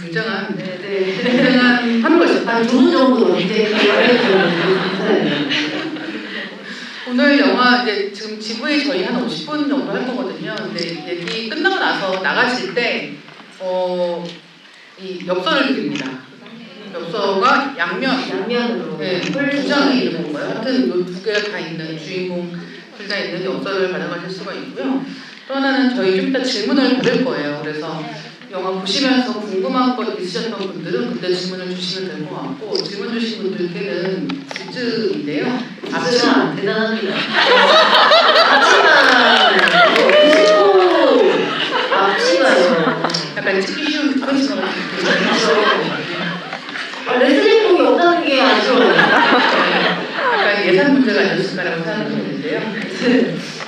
굉장한 네네. 굉장한 하루가 있었다. 한 2분 정도 이제 오늘 영화 이제 지금 GV 저희 한 50분 정도 할 거거든요. 근데 얘기 끝나고 나서 나가실 때 이 엽서를 드립니다. 엽서가 양면으로 네, 두 장이 있는 건가요? 하여튼 이 두 개가 다 있는 주인공들 다 있는 엽서를 받아가실 수가 있고요. 또 하나는 저희 좀 이따 질문을 받을 거예요. 그래서 영화 보시면서 궁금한 것 있으셨던 분들은 그때 질문을 주시면 될 것 같고, 질문 주신 분들께는 굿즈인데요. 앞치마 대단합니다. 앞치마요. 약간 찍기 쉬운 그런 치마 같은 레슬링복이 없다는 게 아쉬워요. 약간 예산 문제가 아니었을까라고 생각했는데요.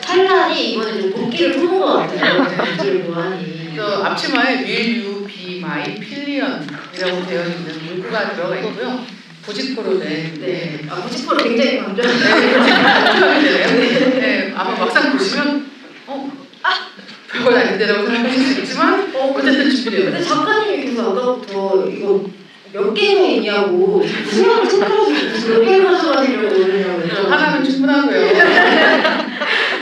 찬란이 이번에 좀 복귀를 푸는 것 같아요. 복귀를 보아니. 그래서 앞치마에 Will you be my pillion이라고 되어 있는 문구가 들어가 있고요. 부직포로 된. 네. 아, 부직포를 굉장히 강조하는. 네, 강조하게 되네요. 네, 아마 막상 보시면 별거 아닌데라고 생각하실 수 있지만 어쨌든 준비돼요. 근데 작가님이 계속 아까부터 이거 몇 개가 있냐고 수영을 찾아가지고 몇 개를 가져가시려고 그러냐고. 하나는 충분하고요.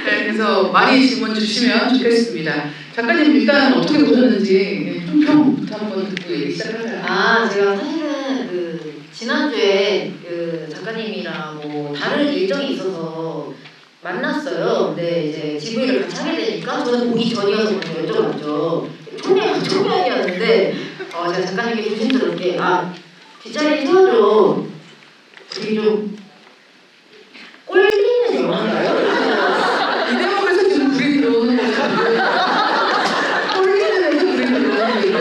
네, 그래서 많이 질문 주시면 좋겠습니다. 작가님 일단 어떻게 보셨는지 총평부터 한번 듣고 얘기 시작할까요? 아, 제가 사실은 그 지난주에 그 작가님이랑 뭐 다른 일정이 있어서 만났어요. 근데 이제 GV를 같이 하게 되니까 저는 보기 전이어서 먼저 여쭤봤죠. 초면이었는데 제가 작가님께 조심스럽게 뒷자리 세워줘. 우리 좀 꼴리는 영화인가요? 이 대목에서 지금 불이 들어오는 거죠. 꼴리는 데서 불이 들어오는 거예요.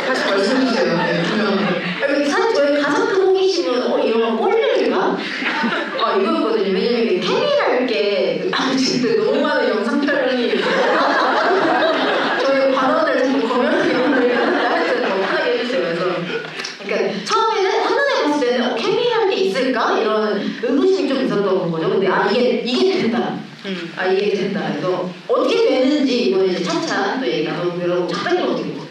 다시 말씀해주세요. 네, 분명히. 사실 저희 가장 큰 호기심은 이 영화 꼴릴까? 이거였거든요. 왜냐면 이게 케미랄 게 진짜 너무 많은 영상 촬영이 저희 발언을 자꾸 검열하게 할 때 너무 편하게 해주세요. 그래서 그러니까 처음에는 한눈에 봤을 때는 케미랄 게 있을까? 이런 의구심이 좀 있었던 거죠. 근데 이게 된다. 이게 된다. 그래서 어떻게 되는지 이번에 이제 차차 또 얘기 나눠보려고 작가님 어떻게 보세요?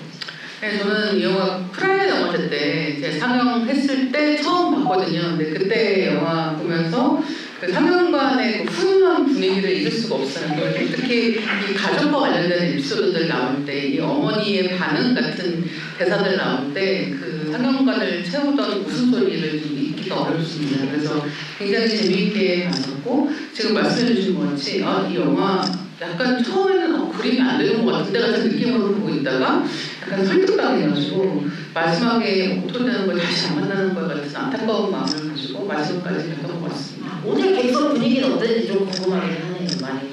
네, 저는 이 영화 프라이드 영화제 때 이제 상영했을 때 처음 봤거든요. 근데 그때 영화 보면서 그 상영관의 그 훈훈한 분위기를 잊을 수가 없어요. 특히 이 가족과 관련된 에피소드들 나올 때, 이 어머니의 반응 같은 대사들 나올 때 그 상영관을 채우던 웃음소리를 좀 잊기가 어렵습니다. 그래서 굉장히 재미있게 봤었고, 지금 말씀해주신 것 같이 이 영화 약간 처음에는 그림이 안 되는 것 같은데 같은 느낌으로 보고 있다가 약간 설득당해가지고 마지막에 어떻게 되는 걸 다시 안 만나는 것 같은 안타까운 마음을 가지고 마지막까지 했던 것 같습니다. 오늘 객석 분위기는 어떤지 좀 궁금하긴 하네요. 많이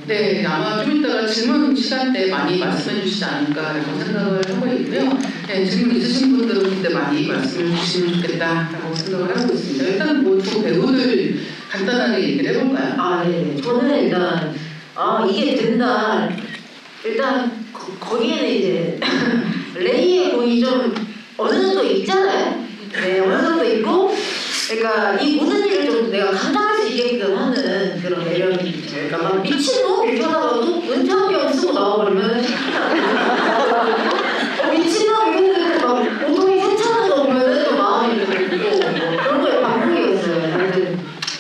네, 아마 좀 이따가 질문 시간 때 많이 말씀해 주시지 않을까라고 생각을 하고 있고요. 네, 질문 있으신 분들은 그때 많이 말씀을 주시면 좋겠다라고 생각을 하고 있습니다. 일단 뭐 두 배우들 간단하게 얘기를 해볼까요? 네. 저는 일단 이게 된다. 일단 거기에는 이제 레이의 공이 좀 어느 정도 있잖아요. 네, 어느 정도 있고, 그러니까 이 모든 일을 좀 내가 감당할 수 있게끔 하는 그런 매력이 있죠. 그러니까 막 미친놈 이렇게 하다가도 은퇴한병 쓰고 나와버리면 미친놈 이랬는데 막 오동이 세차는 거 보면은 또 마음이 들고 그런 거에 반복이었어요. 하여튼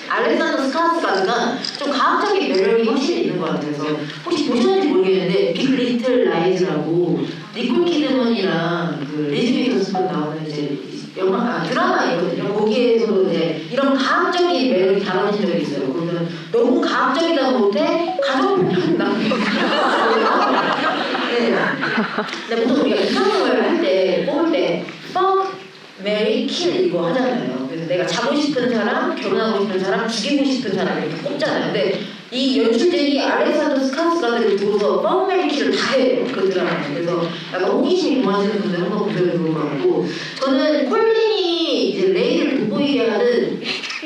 알렉산더 스카스가드가 좀 과학적인 매력이 확실히 있는 것 같아서 혹시 보셨는지 모르겠는데 빅 리틀 라이즈라고 니콜 키드먼이랑 그 리즈 위더스폰 나오는 이제 드라마이거든요. 거기에서도 이제 이런 과학적인 매력이 다뤄진 적이 있어요. 그러면 너무 과학적이다 못해 가족폭력 나옵니다. 네. 근데 보통 우리가 이상형을 할 때 뽑을 때 fuck, marry, kill 이거 하잖아요. 그래서 내가 자고 싶은 사람, 결혼하고 싶은 사람, 죽이고 싶은 사람 이렇게 뽑잖아요. 근데 이 연출들이 알렉산더 스카스가드를 두고서 fuck, marry, kill을 다 해요. 그 드라마에. 그래서 약간 호기심이 동하시는 분들 한번 보셔도 좋을 것 같고, 저는 콜린이 이제 레이를 돋보이게 하는,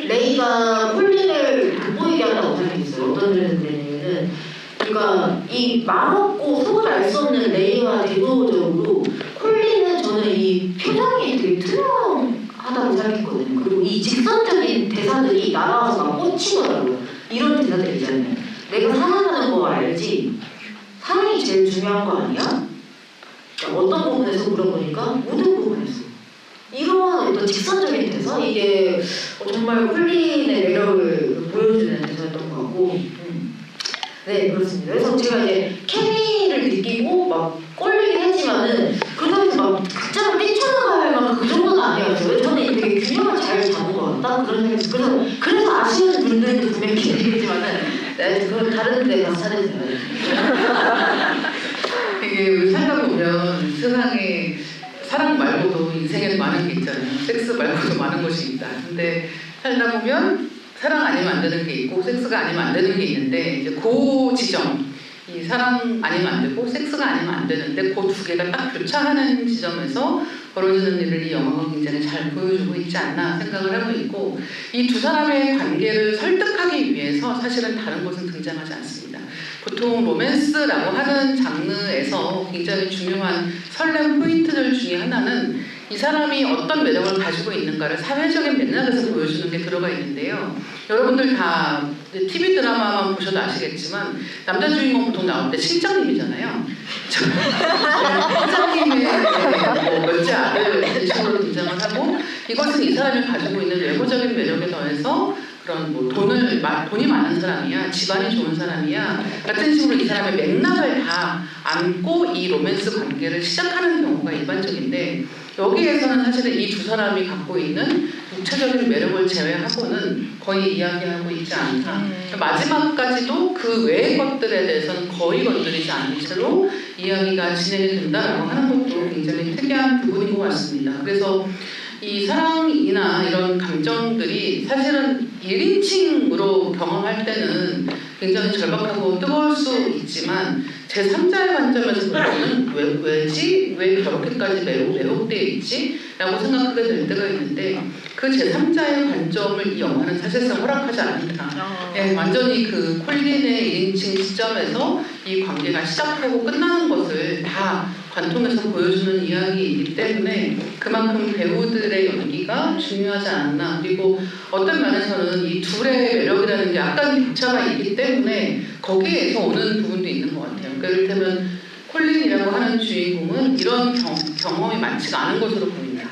레이가 콜린을 돋보이게 한다고 생각했어요. 어떤 점에서 그랬냐면은, 그러니까 이 말없고 속을 알 수 없는 레이와 대조적으로 콜린은 저는 이 표정이 되게 투명하다고 생각했거든요. 그리고 이 직선적인 대사들이 날아와서 막 꽂히더라고요. 이런 대사들 있잖아요. 내가 사랑하는 거 알지? 사랑이 제일 중요한 거 아니야? 어떤 부분에서 물어보니까 모든 부분에서 이런 어떤 직선적인 대사 이게 정말 콜린의 매력을 보여주는 대사였던 것 같고 네 그렇습니다. 그래서 제가 이제 케미를 느끼고 막 꼴리긴 했지만은 그렇다고 막 극장을 뛰쳐나갈 만큼 그 정도는 아니었어요. 저는 되게 균형을 잘 잡은 것 같다 그런 생각이 들어요. 그래서 아시는 분들도 분명히 계시겠지만은 네, 그건 다른 데 가서 찾으세요. 이게 우리 살다 보면 세상에 사랑 말고도 인생에 많은 게 있잖아요. 섹스 말고도 많은 것이 있다. 근데 살다 보면 사랑 아니면 안 되는 게 있고 섹스가 아니면 안 되는 게 있는데 이제 그 지점 이 사랑 아니면 안 되고 섹스가 아니면 안 되는데 그 두 개가 딱 교차하는 지점에서 벌어지는 일을 이 영화가 굉장히 잘 보여주고 있지 않나 생각을 하고 있고 이 두 사람의 관계를 설득하기 위해서 사실은 다른 것은 등장하지 않습니다. 보통 로맨스라고 하는 장르에서 굉장히 중요한 설렘 포인트들 중에 하나는 이 사람이 어떤 매력을 가지고 있는가를 사회적인 맥락에서 보여주는 게 들어가 있는데요. 여러분들 다 TV 드라마만 보셔도 아시겠지만 남자 주인공 보통 나올 때 실장님이잖아요. 실장님의 뭐 몇째 아들 이런 식으로 등장을 하고 이것은 이 사람이 가지고 있는 외모적인 매력에 더해서 그런 뭐 돈이 많은 사람이야, 집안이 좋은 사람이야 같은 식으로 이 사람의 맥락을 다 안고 이 로맨스 관계를 시작하는 경우가 일반적인데 여기에서는 사실은 이 두 사람이 갖고 있는 육체적인 매력을 제외하고는 거의 이야기하고 있지 않다. 마지막까지도 그 외의 것들에 대해서는 거의 건드리지 않는 채로 이야기가 진행이 된다라고 하는 것도 굉장히 특이한 부분인 것 같습니다. 그래서 이 사랑이나 이런 감정들이 사실은 1인칭으로 경험할 때는 굉장히 절박하고 뜨거울 수 있지만 제3자의 관점에서 보면 왜지? 왜 저렇게까지 매혹되어 있지? 라고 생각하게 될 때가 있는데 그 제3자의 관점을 이 영화는 사실상 허락하지 않는다. 네, 완전히 그 콜린의 1인칭 시점에서 이 관계가 시작하고 끝나는 것을 다 관통해서 보여주는 이야기이기 때문에 그만큼 배우들의 연기가 중요하지 않나. 그리고 어떤 면에서는 이 둘의 매력이라는 게 약간 격차가 있기 때문에 거기에서 오는 부분도 있는 것 같아요. 그러니까 이를테면 콜린이라고 하는 주인공은 이런 경험이 많지가 않은 것으로 보입니다.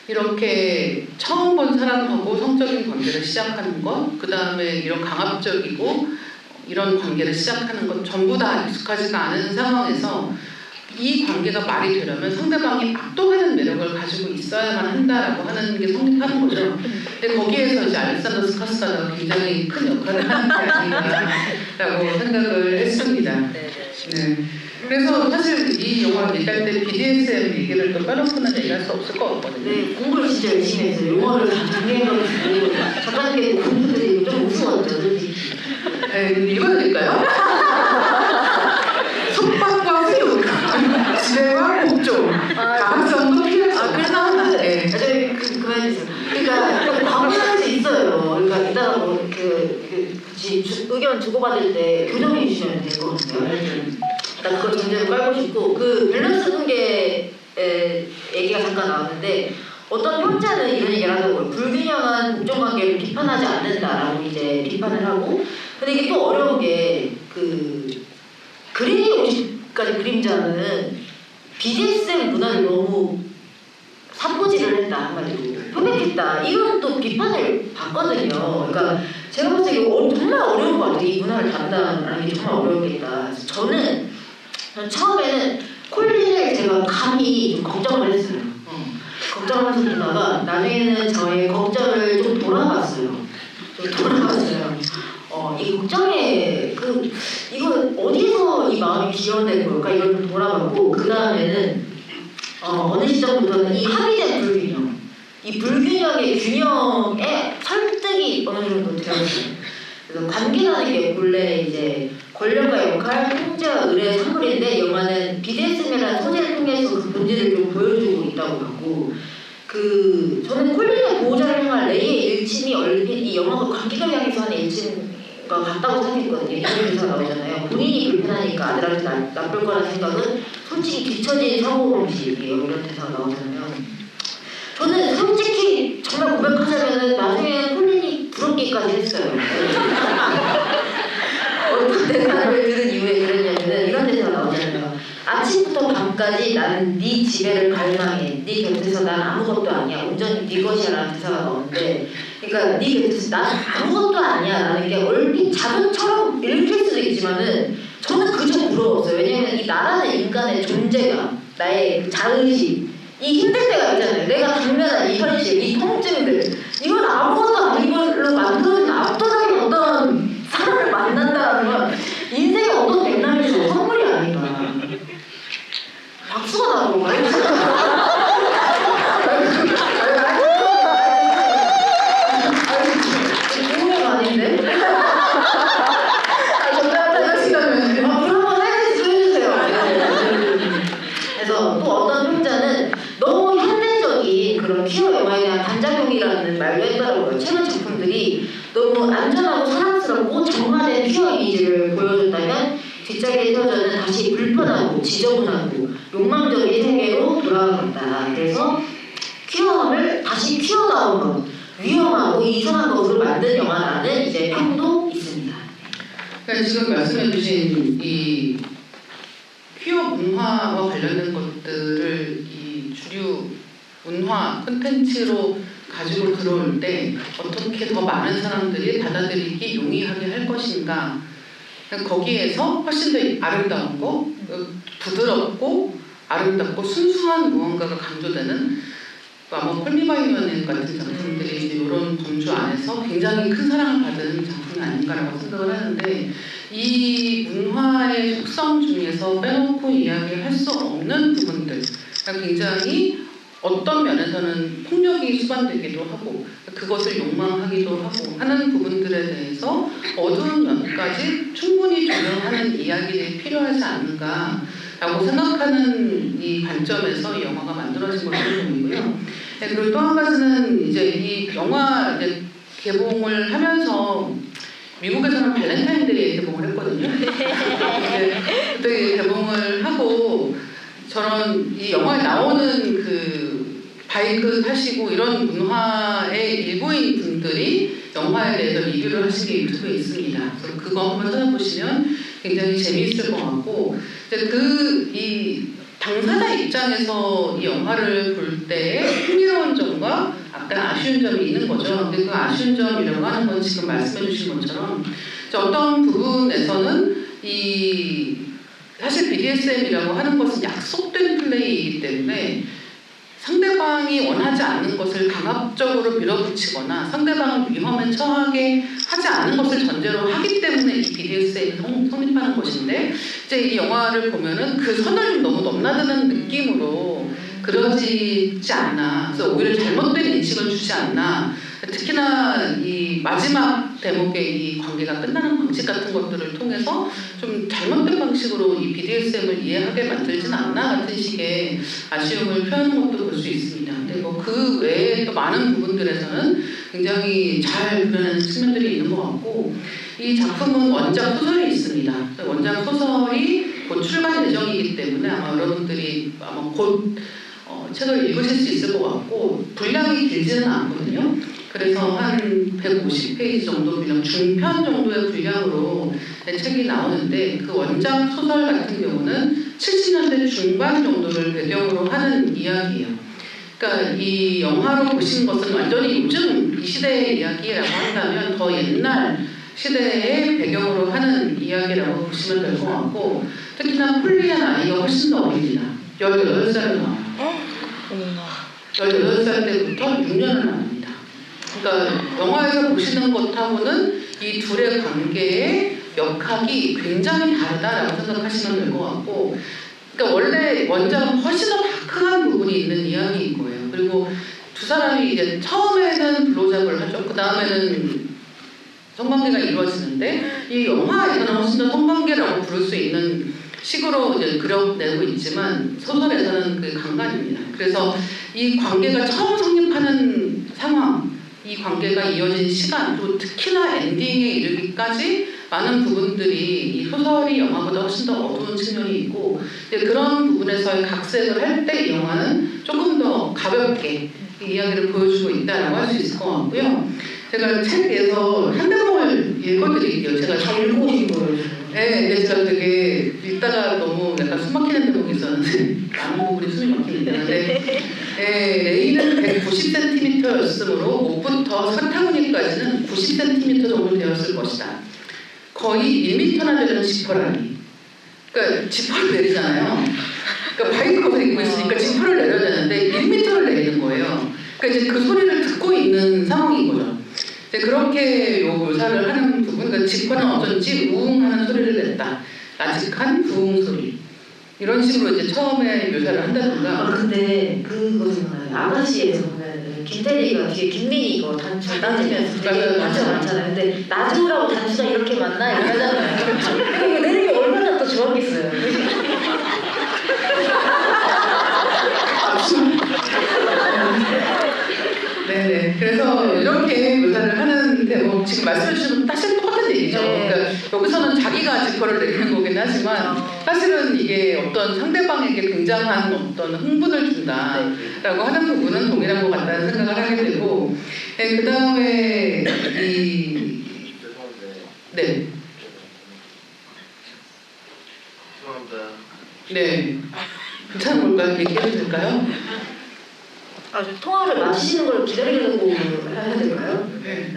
이렇게 처음 본 사람하고 성적인 관계를 시작하는 것, 그 다음에 이런 강압적이고 이런 관계를 시작하는 것 전부 다 익숙하지가 않은 상황에서 이 관계가 말이 되려면 상대방이 압도하는 매력을 가지고 있어야만 한다라고 하는 게 성립하는 거죠. 근데 거기에서 이제 알렉산더 스카스가가 굉장히 큰 역할을 하는 게 아닌가라고 생각을 했습니다. 네. 그래서 사실 이 영화 얘기할 때 BDSM 얘기를 또 빼놓고는 얘기할 수 없을 것 같거든요. 네, 공부를 진짜 열심히 했어요. 영화를 다 정리해가지고 작가님께 공부들이 좀 우스웠죠, 솔직히. 네, 읽어드릴까요? 속박과 수육, 지배와 복종, 다각성도 필요성. 그래서 네. 나중에 그만해주세요. 그러니까 방문할 수 있어요. 그러니까 이따가 뭐 의견 주고받을 때 교정해 주시면 될 것 같아요. 일단 그걸 전제로 깔고 싶고 그 밸런스 붕괴 얘기가 잠깐 나왔는데 어떤 평자는 이런 얘기를 하더라고요. 불균형한 복종 관계를 비판하지 않는다라고 이제 비판을 하고 근데 이게 또 어려운 게 그 그린이 50가지 그림자는 BDSM 문화를 너무 산보지를 했다 한마디로 표백했다 이건 또 비판을 받거든요. 그러니까 제가 봤을 때 이거 정말 어려운 것 같아요. 이 문화를 담당하는 게 정말 어렵겠다. 저는 처음에는 콜린을 제가 감히 좀 걱정을 했어요. 걱정을 했다가 나중에는 저의 걱정을 좀 돌아봤어요. 이 걱정에 이거 어디서 이 마음이 기원된 걸까 이걸 좀 돌아봤고 그 다음에는 어느 시점부터는 이 합의된 불균형, 이 불균형의 균형에 설득이 어느 정도 되었어요. 그래서 관계라는 게 본래 이제 권력과 역할, 통제와 의뢰의 산물인데 영화는 BDSM이라는 소재를 통해서 그 본질을 좀 보여주고 있다고 봤고 저는 콜린의 보호자를 향한 레이의 일침이 얼핏 이 영화가 관계를 향해서 하는 일침과 같다고 생각했거든요. 이런 대사 나오잖아요. 본인이 불편하니까 아들한테 나쁠 거라는 생각은 솔직히 뒤처진 사고방식이에요. 이런 대사가 나오잖아요. 저는 솔직히 정말 고백하자면 나중에 콜린이 부럽기까지 했어요. 어떤 대사를 들은 이후에 그랬냐면은 이런 대사가 나오잖아요. 아침부터 전까지 나는 네 지배를 갈망해. 네 곁에서 난 아무것도 아니야. 온전히 네 것이야라는 대사가 나오는데, 그러니까 네 곁에서 난 아무것도 아니야라는 게 얼핏 자극처럼 읽힐 수도 있지만은 저는 그저 부러웠어요. 왜냐면 이 나라는 인간의 존재감, 나의 그 자의식, 이 힘들 때가 있잖아요. 내가 당면한 이 현실, 이 통증들, 이건 아무것도 아닌 걸로 만들어진 압도적인 어떤 사람을 만난다는 건 인생의 어떤 맥락에서 선물이 아닌가. 박수가 나는 건가요? 공부가 아닌데? 정답을 하시다면 그럼 한번 해주세요. 그래서 또 어떤 평자는 너무 현대적인 그런 퀴어 영화에 대한 반작용이라는 말도 했더라고요. 최근 작품들이 너무 안전하고 사랑스럽고 정화된 퀴어 이미지를 보여준다면 뒷자리에 서저는 다시 불편하고 지저분하고 욕망적인 세계로 돌아간다. 그래서 퀴어함을 다시 퀴어다운 것, 위험하고 이상한 것으로 만든 영화라는 이제 평도 있습니다. 그러니까 지금 말씀해주신 이 퀴어 문화와 관련된 것들을 이 주류 문화 콘텐츠로 가지고 들어올 때 어떻게 더 많은 사람들이 받아들이기 용이하게 할 것인가. 거기에서 훨씬 더 아름다운 거, 부드럽고 아름답고 순수한 무언가가 강조되는 아마 콜미바이머넨 같은 작품들이 이제 이런 범주 안에서 굉장히 큰 사랑을 받은 작품이 아닌가라고 생각을 하는데, 이 문화의 속성 중에서 빼놓고 이야기할 수 없는 부분들, 그러니까 굉장히 어떤 면에서는 폭력이 수반되기도 하고 그것을 욕망하기도 하고 하는 부분들에 대해서 어두운 면까지 충분히 조명하는 이야기들이 필요하지 않은가라고 생각하는 이 관점에서 이 영화가 만들어진 것으로 보이고요. 네, 그리고 또 한 가지는 이제 이 영화 이제 개봉을 하면서 미국에서는 발렌타인데이에 개봉을 했거든요. 그때 개봉을 하고 저런 이 영화에 나오는 그 바이크 타시고 이런 문화의 일부인 분들이 영화에 대해서 리뷰를 하신 게 유튜브에 있습니다. 그래서 그거 한번 찾아보시면 굉장히 재미있을 것 같고, 이제 이 당사자 입장에서 이 영화를 볼 때 흥미로운 점과 약간 아쉬운 점이 있는 거죠. 근데 그 아쉬운 점이라고 하는 건 지금 말씀해 주신 것처럼 어떤 부분에서는 사실 BDSM이라고 하는 것은 약속된 플레이이기 때문에 상대방이 원하지 않는 것을 강압적으로 밀어붙이거나 상대방을 위험에 처하게 하지 않는 것을 전제로 하기 때문에 이 BDSM이 성립하는 것인데, 이제 이 영화를 보면은 그 선을 너무 넘나드는 느낌으로 그려지지 않나, 그래서 오히려 잘못된 인식을 주지 않나. 특히나 이 마지막 대목의 이 관계가 끝나는 방식 같은 것들을 통해서 좀 잘못된 방식으로 이 BDSM을 이해하게 만들진 않나 같은 식의 아쉬움을 표하는 것도 볼 수 있습니다. 근데 뭐 그 외에 또 많은 부분들에서는 굉장히 잘 그려낸 측면들이 있는 것 같고, 이 작품은 원작 소설이 있습니다. 원작 소설이 곧 출간 예정이기 때문에 아마 여러분들이 아마 곧 책을 읽으실 수 있을 것 같고, 분량이 길지는 않거든요. 그래서 한 150페이지 정도 그냥 중편 정도의 분량으로 책이 나오는데, 그 원작 소설 같은 경우는 70년대 중반 정도를 배경으로 하는 이야기예요. 그러니까 이 영화로 보신 것은 완전히 요즘 이 시대의 이야기라고 한다면 더 옛날 시대의 배경으로 하는 이야기라고 보시면 될 것 같고, 특히나 폴리의 나이가 훨씬 더 어립니다. 18살이 나와요. 18살 때부터 6년을 나옵니다. 그러니까 영화에서 보시는 것하고는 이 둘의 관계의 역학이 굉장히 다르다라고 생각하시면 될 것 같고, 그러니까 원래 원작은 훨씬 더 다크한 부분이 있는 이야기인 거예요. 그리고 두 사람이 이제 처음에는 블로잡을 하죠. 그 다음에는 성관계가 이루어지는데, 이 영화에서는 훨씬 더 성관계라고 부를 수 있는 식으로 이제 그려내고 있지만 소설에서는 그 강간입니다. 그래서 이 관계가 처음 성립하는 상황, 이 관계가 이어진 시간, 또 특히나 엔딩에 이르기까지 많은 부분들이 이 소설이 영화보다 훨씬 더 어두운 측면이 있고, 그런 부분에서의 각색을 할 때 이 영화는 조금 더 가볍게 이 이야기를 보여주고 있다라고 할 수 있을 것 같고요. 제가 책에서 한 대목을 읽어드릴게요. 제가 잘 읽고 오신 거예요. 네, 근데 제가 되게 읽다가 너무 약간 숨 막히는 대목이 있었는데 90cm였으므로 목부터 사타구니까지는 90cm 정도 되었을 것이다. 거의 1m나 되는 지퍼라니. 그러니까 지퍼를 내리잖아요. 그러니까 바이크를 입고 있으니까 지퍼를 내려야 되는데 1m를 내리는 거예요. 그러니까 이제 그 소리를 듣고 있는 상황인 거죠. 이제 그렇게 묘사를 하는 부분, 그러니까 지퍼는 어쩐지 우웅하는 소리를 냈다. 나직한 부웅 소리. 이런 식으로 이제 처음에 묘사를 한다든가. 근데 그거 생각나요. 아가씨에서 보면 김태리가 뒤에 김민희 이거 단추 따지면서 되게 단추가 많잖아요. 근데 나주라고 단추가 이렇게 많나 이렇게 하잖아요. 이거 내는 게 얼마나 더 좋았겠어요. 네네. 그래서 이렇게 묘사를 하는데 뭐 지금 말씀해주신 사실 똑같은 얘기죠. 네. 그러니까 여기서는 자기가 지퍼를 내리는 거긴 하지만 사실은 이게 어떤 상대방에게 굉장한 어떤 흥분을 준다라고 하는 부분은 동일한 것 같다는 생각을 하게 되고, 네, 그 다음에 네. 죄송합니다. 네. 괜찮은 걸까요? 얘기해도 될까요? 통화를 마치시는 걸 기다리는 거 해야 될까요? 네.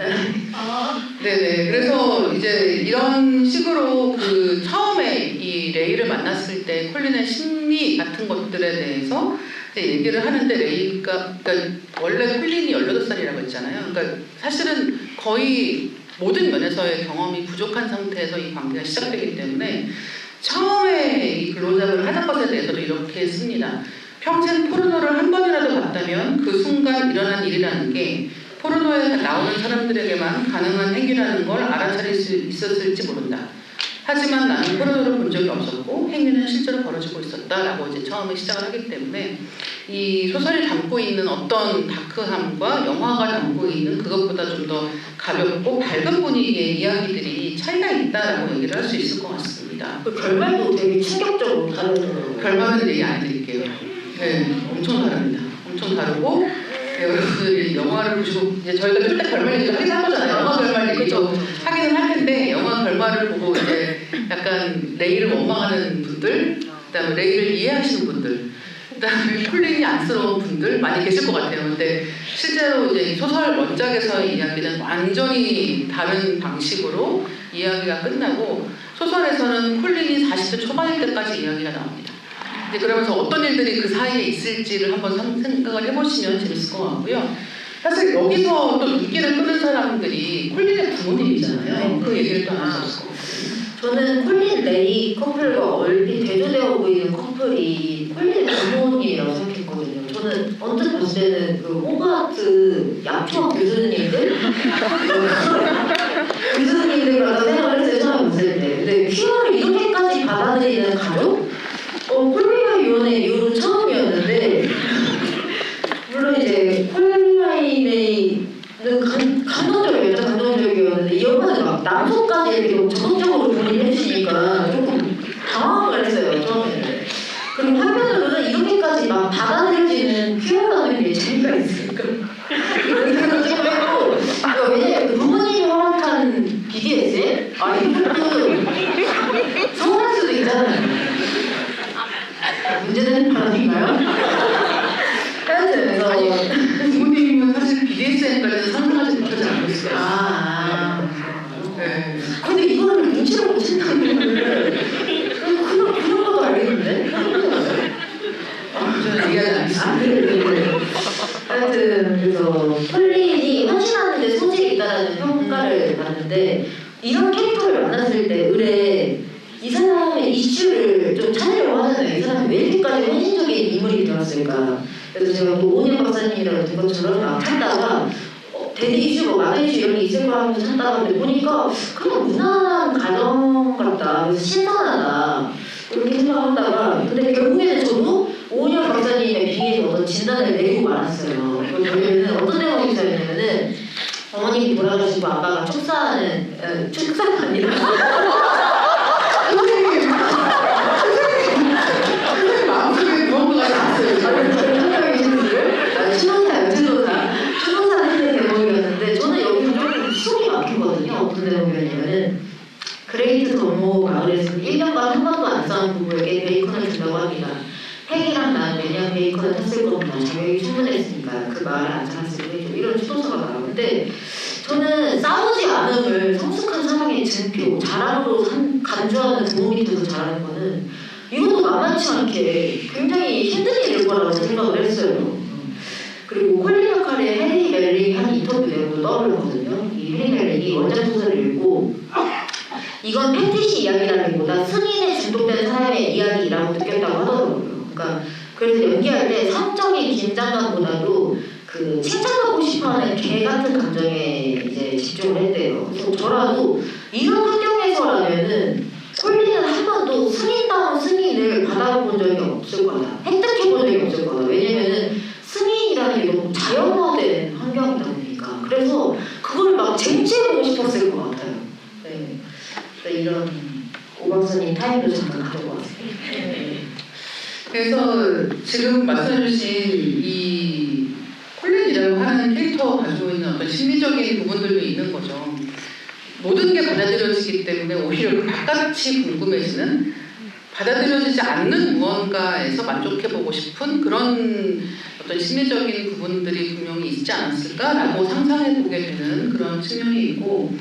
네네. 그래서 이제 이런 식으로 그 처음에 이 레이를 만났을 때 콜린의 심리 같은 것들에 대해서 이제 얘기를 하는데, 레이가 그러니까 원래 콜린이 18살이라고 했잖아요. 그러니까 사실은 거의 모든 면에서의 경험이 부족한 상태에서 이 관계가 시작되기 때문에 처음에 이 글로잡을 하는 것에 대해서도 이렇게 씁니다. 평생 포르노를 한 번이라도 봤다면 그 순간 일어난 일이라는 게 포르노에 나오는 사람들에게만 가능한 행위라는 걸 알아차릴 수 있었을지 모른다. 하지만 나는 포르노를 본 적이 없었고 행위는 실제로 벌어지고 있었다라고 이제 처음에 시작을 하기 때문에 이 소설이 담고 있는 어떤 다크함과 영화가 담고 있는 그것보다 좀 더 가볍고 밝은 분위기의 이야기들이 차이가 있다라고 얘기를 할 수 있을 것 같습니다. 그 결말도 되게 충격적으로 다르더라고요. 결말은 얘기 안 해드릴게요. 네, 엄청 다릅니다. 엄청 다르고, 네, 여러분들이 영화를 보시고 이제 저희가 좀 이따 결말 얘기도 하긴 할 거잖아요. 영화 결말 얘기도 하기는 할 텐데, 영화 결말을 보고 이제 약간 레이를 원망하는 분들, 그다음에 레이를 이해하시는 분들, 그다음에 콜린이 안쓰러운 분들 많이 계실 것 같아요. 근데 실제로 이제 소설 원작에서의 이야기는 완전히 다른 방식으로 이야기가 끝나고, 소설에서는 콜린이 40대 초반일 때까지 이야기가 나옵니다. 이제 그러면서 어떤 일들이 그 사이에 있을지를 한번 생각을 해보시면 재밌을 것 같고요. 사실 여기서 또 눈길을 끄는 사람들이 콜린의 부모님이잖아요. 그 얘기를 또 안 하셨고. 저는 콜린 레이 커플과 얼핏 대조되어 보이는 커플이 콜린의 부모님이라고 생각했거든요. 저는 언뜻 봤을 때는 그 호가트 약초 교수님들이라고 생각을 했어요. 처음 봤을 때. 근데 퀴어를 이렇게까지 받아들이는 가족? 콜리와 유언의 이후로 처음이었는데, 물론 이제 콜리와인의 감동적이었죠. 감동적이었는데 이 영화는 막 남소까지 이렇게 너무 적극적으로 본인이 해주시니까 조금 당황을 했어요. 처음에는. 그리고 한편으로는 이렇게까지 막 받아들여지는 퀴어라는 게 재미가 있으니까 그런 생각을 좀 했고, 왜냐면 그 부모님이 허락한 BDSM? 이것도 서운할 수도 있잖아요. 문제는 바람인가요? 하여튼 그래서 부모님은 사실 BDSM까지는 상상하지 못하지 않고 있어요. 네. 근데 이거를 눈치를 못 챈다는 그런 것도 알겠는데? 저는 얘기하지 않겠습니다. 하여튼 그래서 콜린이 헌신하는 데 소질이 있다는 평가를 받는데, 이런 캐릭터를 만났을 때 의뢰 이 사람의 이슈를 좀 찾으려고 하잖아요. 이 사람이 왜 이렇게까지 헌신적인 인물이 되었을까. 그래서 제가 또 오은영 박사님이라고 된 것처럼 막 찾다가 대리 이슈, 마더 이슈 이런 게 있을 거라 하면서 찾다가 보니까 그냥 무난한 가정 같다. 그래서 신선하다. 그렇게 생각하다가, 근데 결국에는 저도 오은영 박사님의 빙의에서 어떤 진단을 내리고 말았어요. 왜냐면 어떤 내용이 있었냐면은 어머님이 돌아가시고 아빠가 축사가 아니라 마음속에 무언가가 나왔어요. 추도사 하는 대목이었는데, 저는 여기서 조금 속이 막히거든요. 어떤 대목이었냐면은 그레이트 덤모 마을에서 1년간 한 번도 안 싸운 부부에게 베이컨을 준다고 합니다. 핵이랑 나는 왜냐면 베이컨을 탔을 겁니다. 자격이 충분했으니까 그 말을 안 찾았을 때 이런 추도서가 나오는데 저는 싸우지 않음을 성숙한 사랑의 증표, 자랑으로 간주하는 부모 밑에서 자라는 거는 이것도 만만치 않게 굉장히 힘든 일일 거라고 생각을 했어요. 그리고 콜린 역할의 해리 멜링 한 인터뷰 내용도 떠오르거든요. 이 해리 멜링이 원작 소설을 읽고 이건 패티시 이야기라기보다 승인에 중독된 사람의 이야기라고 느꼈다고 하더라고요. 그러니까 그래서 연기할 때 성적인 긴장감보다도 그 칭찬받고 싶어하는 개 같은 감정에 이제 집중을 했대요. 그래서 저라도 이런 환경에서라면은 콜린은 한 번도 승인다운 승인을 받아본 적이 없을 거다. 획득해본 적이 없을 거다. 왜냐면은 승인이라는 게 너무 자연화된 환경이다 보니까. 그래서 그걸 막 쟁취해보고 싶었을 것 같아요. 네. 이런 오박사님 타임도 잠깐 가져고 왔습니다. 그래서 지금 말씀해주신 이 콜린이라고 하는 캐릭터가 가지고 있는 어떤 심리적인 부분들도 있는 거죠. 모든 게 받아들여지기 때문에 오히려 그 바깥이 궁금해지는, 받아들여지지 않는 무언가에서 만족해보고 싶은 그런 어떤 심리적인 부분들이 분명히 있지 않았을까라고 상상해보게 되는 그런 측면이 있고,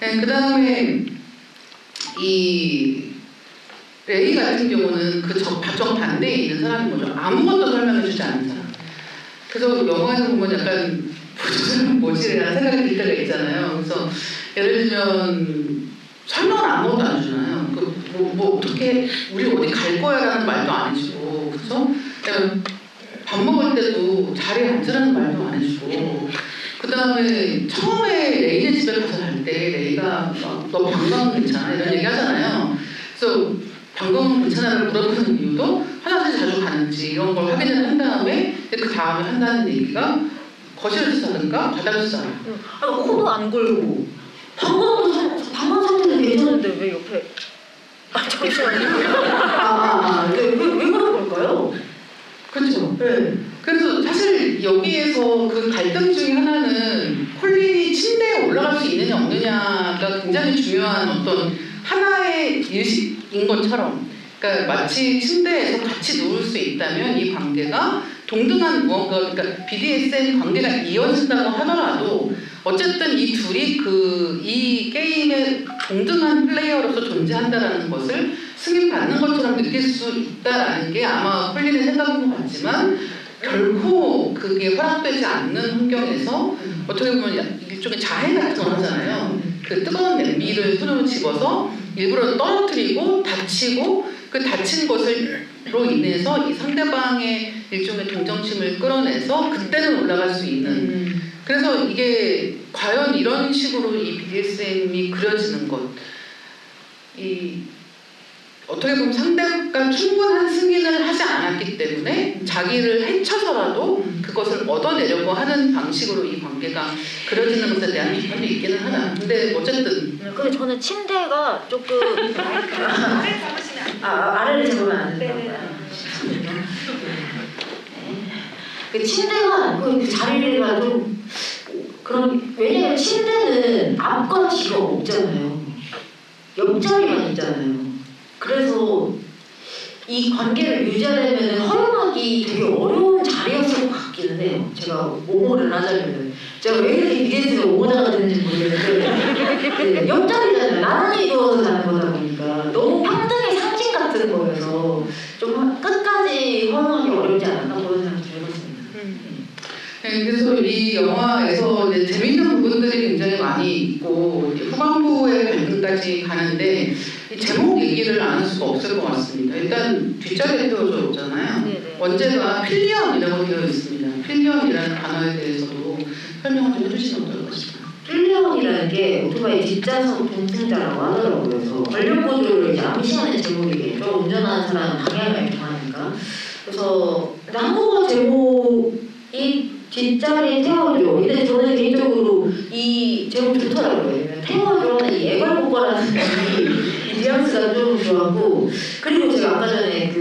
그 다음에 이 레이 같은 경우는 그 정반대에 있는 사람인 거죠. 아무것도 설명해주지 않는 사람. 그래서 영화에서 보면 약간 뭐지라는 생각이 들 때가 있잖아요. 그래서 예를 들면 설명을 아무것도 안 주잖아요. 뭐 어떻게 우리 어디 갈 거야라는 말도 안 해주고, 그래서 밥 먹을 때도 자리에 앉으라는 말도 안 해주고, 그 다음에 처음에 레이네 집에 가서 갈 때 레이가 너 방광 괜찮아? 이런 얘기 하잖아요. 그래서 방광은 괜찮아를 물어보는 이유도 화장실 자주 가는지 이런 걸 확인을 한 다음에 그 다음에 한다는 얘기가 거실에서 자든가 바닥에서 자라. 코도 안 걸고 방광 상태는 괜찮은데 왜 옆에 잠시만요. 왜 그런 걸까요? 그렇죠. 네. 그래서 사실 여기에서 그 갈등 중에 하나는 콜린이 침대에 올라갈 수 있느냐 없느냐가 굉장히 중요한 어떤 하나의 일식인 것처럼, 그러니까 마치 침대에서 같이 누울 수 있다면 이 관계가 동등한 무언가, 그러니까 BDSM 관계가 이어진다고 하더라도 어쨌든 이 둘이 이 게임의 동등한 플레이어로서 존재한다라는 것을 승인받는 것처럼 느낄 수 있다라는 게 아마 콜린의 생각인 것 같지만, 결코 그게 허락되지 않는 환경에서 어떻게 보면 일종의 자해 같은 걸 하잖아요. 그 뜨거운 냄비를 손으로 집어서 일부러 떨어뜨리고 다치고, 그 다친 것으로 인해서 이 상대방의 일종의 동정심을 끌어내서 그때는 올라갈 수 있는, 그래서 이게 과연 이런 식으로 이 BDSM이 그려지는 것, 어떻게 보면 상대가 충분한 승인을 하지 않았기 때문에 자기를 해쳐서라도 그것을 얻어내려고 하는 방식으로 이 관계가 그려지는 것에 대한 비판도 있기는 하다. 근데 어쨌든 근데 저는 침대가 조금 아래를 잡으면 안 된다고요. 그 침대가 그 자리가 좀 그런, 왜냐면 침대는 앞과 뒤가 없잖아요. 옆자리만 있잖아요. 그래서 이 관계를 유지하려면 허용하기 되게 어려운 자리였을 것 같기는 해요. 제가 옹호를 하자면, 제가 왜 이렇게 BDS가 옹호자가 되는지 모르겠는데 옆자리잖아요. 나란히 누워서 자는 거다 보니까 너무 평등의 상징 같은 거여서 좀 끝까지 허용하기 어렵지 않았나 그런 생각이 들었습니다. 그래서 이 영화에서 이제 재미있는 부분들이 굉장히 많이 있고 후반부의 갈등까지 가는데 이 제목 얘기를 안 할 수가 없을 것 같습니다. 일단 뒷자리에 띄워져 있잖아요. 네네. 원제가 필리언이라고 되어 있습니다. 필리언이라는 단어에 대해서도 설명을 좀 해주시면 어떨 것인가요? 필리언이라는 게 오토바이 뒷좌석 동승자라고 하더라고요. 그래서 권력구조를 이제 암시하는 제목이겠죠. 운전하는 사람 방향을 정하니까. 그래서 한국어 제목이 뒷자리에 태워줘. 근데 저는 개인적으로 이 제목 좋더라고요. 왜냐면 태워줘는 이 애걸복걸하는 이 뉘앙스가 좀 좋았고, 그리고 제가 아까 전에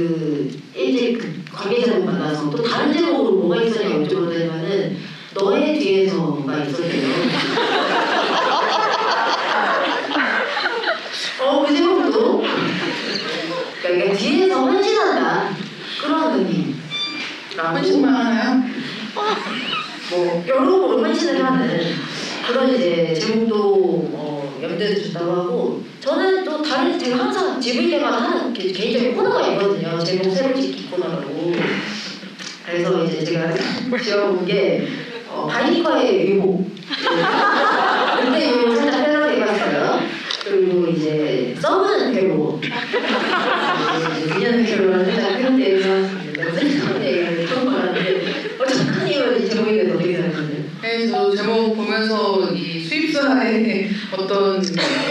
일찍 관계자분 만나서 또 다른 제목으로 뭐가 있었냐고 여쭤보더니만은 너의 뒤에서가 있었대요. 그 제목도 그러니까 뒤에서 헌신한다 그런 의미. 헌신만 하나요? 뭐 여러모로 헌신을 하는 그런 이제 제목도 염두에 두셨다고 하고 저는 또 다른 제가 항상 집을 때마다 하는 개인적인 코너가 있거든요. 제목 새로 짓기 코너라고. 그래서 이제 제가 지어본 게 바이커의 유혹. 그때 유혹 살짝 패러디해봤어요. 그리고 이제 써보는 괴로. 2년 괴로를 살짝 패러디해봤습니다. 처음 말하는데 잠깐이면 이 제목인데 어떻게 생각하세요? 네, 저 제목 보면서 이 수입사의 어떤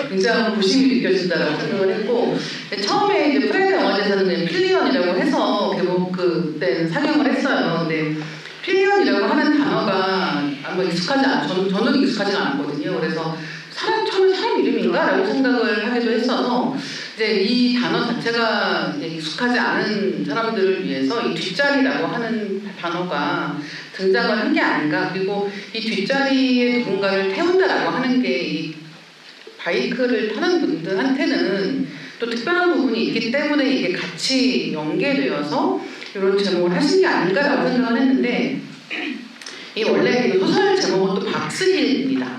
굉장한 고심이 느껴진다라고 생각을 했고 처음에 이제 프라이드 영화제에서는 필리언이라고 해서 개봉 그때는 상영을 했어요. 근데 필리언이라고 하는 단어가 아마 익숙하지 저는 익숙하지 않았거든요. 그래서 처음에 사람 이름인가라고 생각을 하기도 했어서 이제 이 단어 자체가 이제 익숙하지 않은 사람들을 위해서 이 뒷자리라고 하는 단어가 등장을 한 게 아닌가. 그리고 이 뒷자리에 누군가를 태운다라고 하는 게 이 바이크를 타는 분들한테는 또 특별한 부분이 있기 때문에 이게 같이 연계되어서 이런 제목을 하신 게 아닌가라고 생각을 했는데 이 원래 이 소설 제목은 또 박스힐입니다.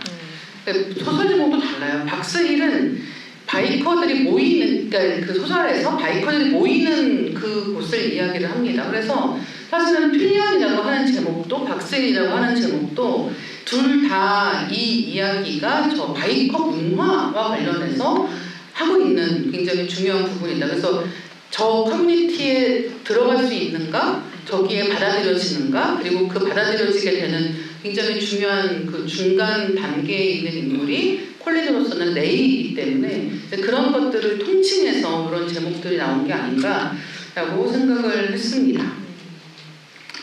소설 제목도 달라요. 박스힐은 바이커들이 모이는, 그러니까 그 소설에서 바이커들이 모이는 그 곳을 이야기를 합니다. 그래서 사실은 필리언이라고 하는 제목도 박스힐이라고 하는 제목도 둘 다 이 이야기가 저 바이커 문화와 관련해서 하고 있는 굉장히 중요한 부분이다. 그래서 저 커뮤니티에 들어갈 수 있는가, 저기에 받아들여지는가, 그리고 그 받아들여지게 되는 굉장히 중요한 그 중간 단계에 있는 인물이 콜린으로서는 레이이기 때문에 이제 그런 것들을 통칭해서 그런 제목들이 나온 게 아닌가라고 생각을 했습니다.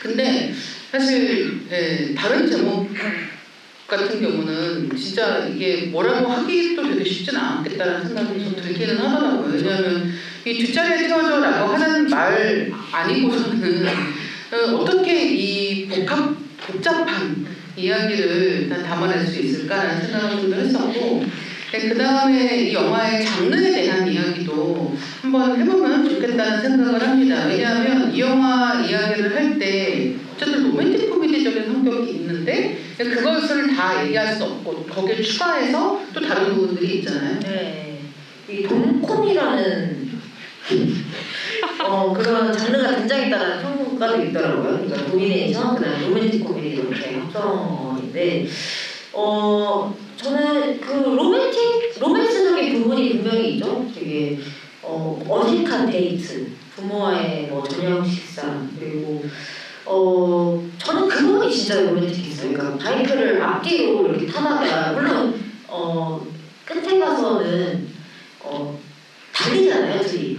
근데 사실 다른 제목 같은 경우는 진짜 이게 뭐라고 하기도 되게 쉽지는 않겠다는 생각이 좀 들기는 하더라고요. 왜냐하면 이 뒷자리에 태워줘라고 하는 말 아니고서는 어떻게 이 복잡한 이야기를 담아낼 수 있을까라는 생각을 좀 했었고 그 다음에 이 영화의 장르에 대한 이야기도 한번 해보면 좋겠다는 생각을 합니다. 왜냐하면 이 영화 이야기를 할 때 어쨌든 로맨틱 코미디적인 성격이 있는데 그것을 다 얘기할 수 없고 거기에 추가해서 또 다른 부분들이 있잖아요. 네, 이 돔콤이라는 그런 장르가 등장했다는 평가도 있더라고요. 그러니까 도미네이션, 그다음 로맨틱 코미디 이렇게 합성어인데 저는 그 로맨스적인 부분이 분명히 있죠. 되게 어색한 데이트, 부모와의 뭐 저녁 식사, 그리고 저는 그 부분이 진짜 로맨틱했어요. 그러니까 바이크를 앞뒤로 이렇게 타다가 물론 끝에 가서는 달리잖아요. 둘이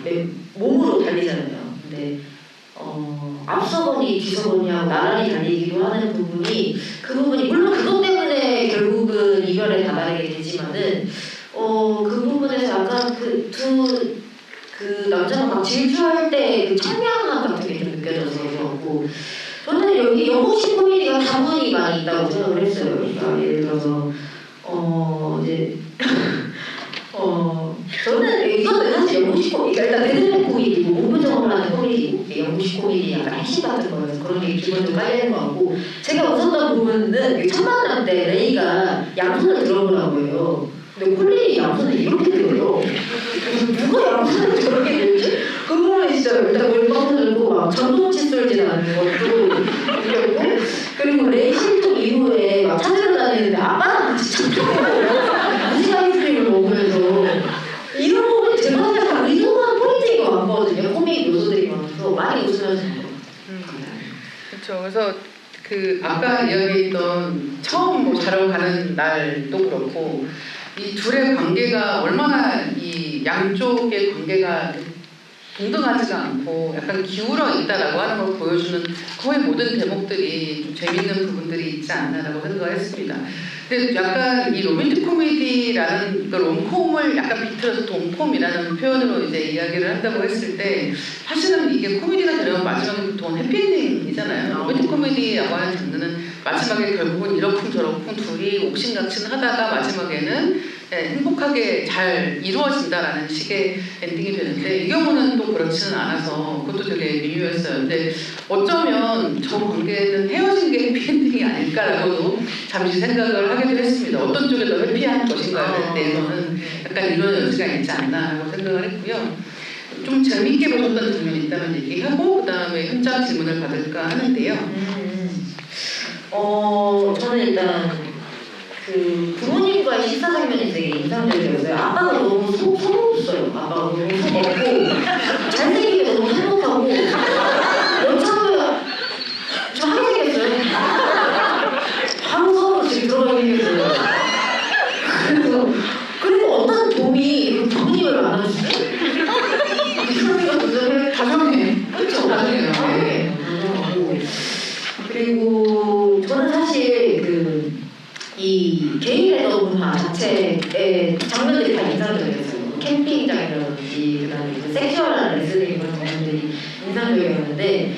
몸으로 달리잖아요. 근데 앞서거니 뒤서거니 하고 나란히 달리기도 하는 부분이 그 부분이 물론 그것 때문에 결국은 이별에 다다르게 되지만은 그 부분에서 약간 그 남자가 막 질주할 때 그 청량함 같은 게 좀 느껴져서 그렇고 저는 여기 영국식 코미디가 다분히 많이 있다고 생각을 했어요. 그러니까 예를 들어서 이제 저는 이거는 사실 영국식 코미디, 일단 배드맨 코미디고 공부적으로 하는 코미디고 영국식 코미디 약간 핵심 같은 거여서 그런 게 기본적으로 깔리는 거 같고 제가 웃었던 부분은 첫 만남 때 레이가 양손을 들어보라고 해요. 근데 콜린이 양손을 이렇게 들어요. 누가 양손을 저렇게 들지? 그 부분에 진짜 일단 물방울 들고 막 전동 칫솔질 하는 것도 웃겼고 그리고 레이 실종 이후에 막 찾으러 다니는데 아빠랑 같이 찾아가요. 무시아이스크림을 먹으면서 이런 부분이 제가 생각한 의도한 포인트인 것 같거든요. 코믹 요소들이 많아서 많이 웃으면서 그렇죠. 그래서 그 아까 이야기했던 처음 뭐 자러 가는 날도 그렇고 이 둘의 관계가 얼마나 이 양쪽의 관계가 동등하지가 않고 약간 기울어 있다라고 하는 걸 보여주는 거의 모든 대목들이 좀 재밌는 부분들이 있지 않나라고 생각했습니다. 근데 약간 이 로맨틱 코미디라는 그러니까 롬콤을 약간 비틀어서 돔콤이라는 표현으로 이제 이야기를 한다고 했을 때 사실은 이게 코미디가 되려면 마지막에 보통 해피엔딩이잖아요. 로맨틱 코미디라고 하는 장르는 마지막에 결국은 이러쿵저러쿵 둘이 옥신각신 하다가 마지막에는 행복하게 잘 이루어진다라는 식의 엔딩이 되는데 이 경우는 또 그렇지는 않아서 그것도 되게 미묘했어요. 근데 어쩌면 저 관계는 헤어진 게 해피엔딩이 아닐까라고도 잠시 생각을 하기도 했습니다. 어떤 쪽에 더 해피한 것인가에 대해서는 약간 이런 여지가 있지 않나라고 생각을 했고요. 좀 재밌게 보셨던 장면이 있다면 얘기하고 그 다음에 현장 질문을 받을까 하는데요. 저는 일단 그 부모님과의 식사 장면이 되게 인상적이었어요. 아빠가 너무 소없어요. 아빠가 너무 소없고 잘생기게 너무 행복하고 여차하면 저 하게 생겼어요. 바로 서로 지금 들어가게 생겼어요. 그리고 어떤 돔이 부모님을 만나주세요. 다정해. 그렇죠. 다정해요. 네. 그리고 저는 사실 이 게이 레더 문화 자체의 장면들이 다 인상적이었어요. 캠핑장이라든지 그다음에 섹슈얼한 레슬링 그런 장면들이 인상적이었는데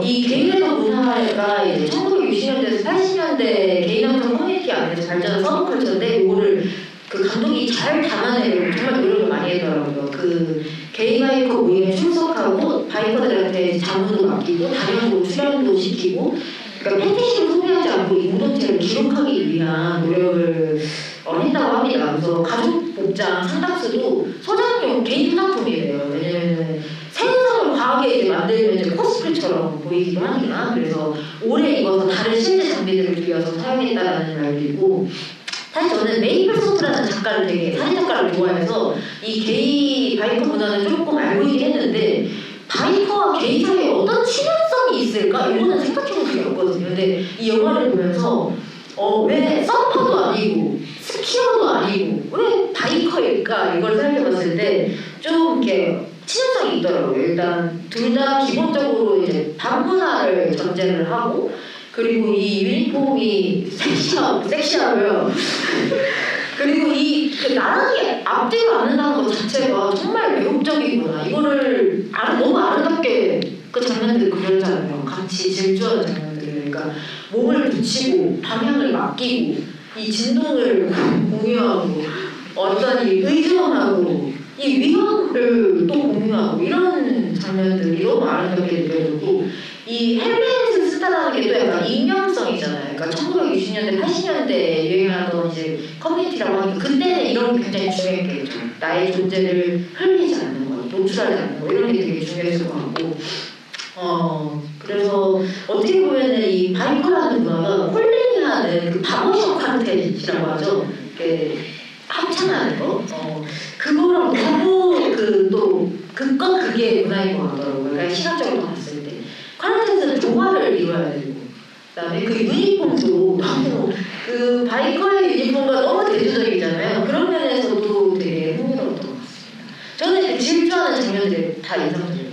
이 게이 레더 문화가 이제 1960년대에서 80년대 게이 남성 커뮤니티 안에서 발전한 서브컬처인데 이거를 그 감독이 잘 담아내려고 정말 노력을 많이 했더라고요. 그 게이 바이커 모임에 출석하고 바이커들한테 자문도 맡기고 다녀보고 출연도 시키고 그러니까 패티시를 소비하지 않고 이 공동체를 기록하기 위한 노력을 했다고 합니다. 그래서 가죽 복장 상당수도 소장용 개인 소장품이래요. 왜냐면 생선을 과하게 이제 만들면 이제 코스프레처럼 보이기도 하니까 그래서 오래 입어서 다른 실제 장비들을 빌려서 사용했다라는 말도 있고 사실 저는 메이플 소프라는 작가를 되게 사진 작가를 좋아해서 이 게이 바이커 문화는 조금 알고 있긴 했는데 바이커와 게이 사이에 어떤 친연성이 있을까? 이거는 생각해본 적이 없거든요. 근데 이 영화를 보면서 왜 서퍼도 아니고 스키어도 아니고 왜 바이커일까? 이걸 생각해봤을 때 좀 이렇게 친연성이 있더라고요. 일단 둘 다 기본적으로 이제 반문화를 전제를 하고 그리고 이 유니폼이 섹시하고요. 그리고 이 나란히 앞뒤가 않는다는 것 자체가 정말 매혹적이구나. 이거를 너무 아름답게 그 장면들을 그렸잖아요. 같이 질주하는 장면들을. 그러니까 몸을 붙이고 방향을 맡기고 이 진동을 공유하고 어떤 이 의존하고 이 위험을 또 공유하고 이런 장면들이 너무 아름답게 느껴지고 이 헬멧을 쓰다라는 게 또 약간 익명성이잖아요. 그러니까 1960년대, 80년대에 유행하던 이제 커뮤니티라고 하니까 그때는 이런 게 굉장히 중요했겠죠. 나의 존재를 흘리지 않는 거, 노출하지 않는 거 이런 게 되게 중요했을 것 같고 그래서 어떻게 보면은 이 바이커라는 문화가 홀링하는 그 바보샵 카르텔이라고 하죠. 합창하는 거 그거랑 너무 또 극과 극의 문화인 것 같더라고요. 그러니까 시각적으로 봤을 때 카르텔은 조화를 이루어야 되고 그다음에 그 유니폼도 너무 그 바이커의 유니폼과 너무 대조적이잖아요. 그런 면에서도 되게 흥미로웠던 것 같습니다. 저는 질주하는 장면들이 다 인상적이었어요.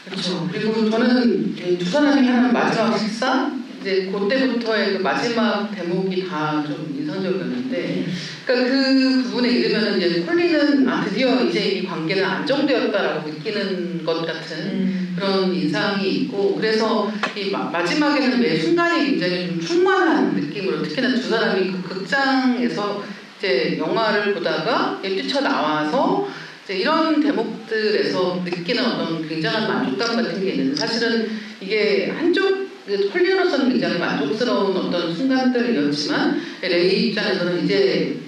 그렇죠. 그리고 저는 두 사람이 하는 마지막 식사 이제 그때부터의 그 마지막 대목이 다 좀 인상적이었는데, 그러니까 그 부분에 이르면 이제 콜린은 드디어 이제 이 관계는 안정되었다라고 느끼는 것 같은 그런 인상이 있고, 그래서 이 마지막에는 매 순간이 굉장히 좀 충만한 느낌으로, 특히나 두 사람이 그 극장에서 이제 영화를 보다가 뛰쳐나와서 이제 이런 대목들에서 느끼는 어떤 굉장한 만족감 같은 게 있는데, 사실은 이게 한쪽 콜린으로서는 굉장히 만족스러운 어떤 순간들이었지만 레이 입장에서는 이제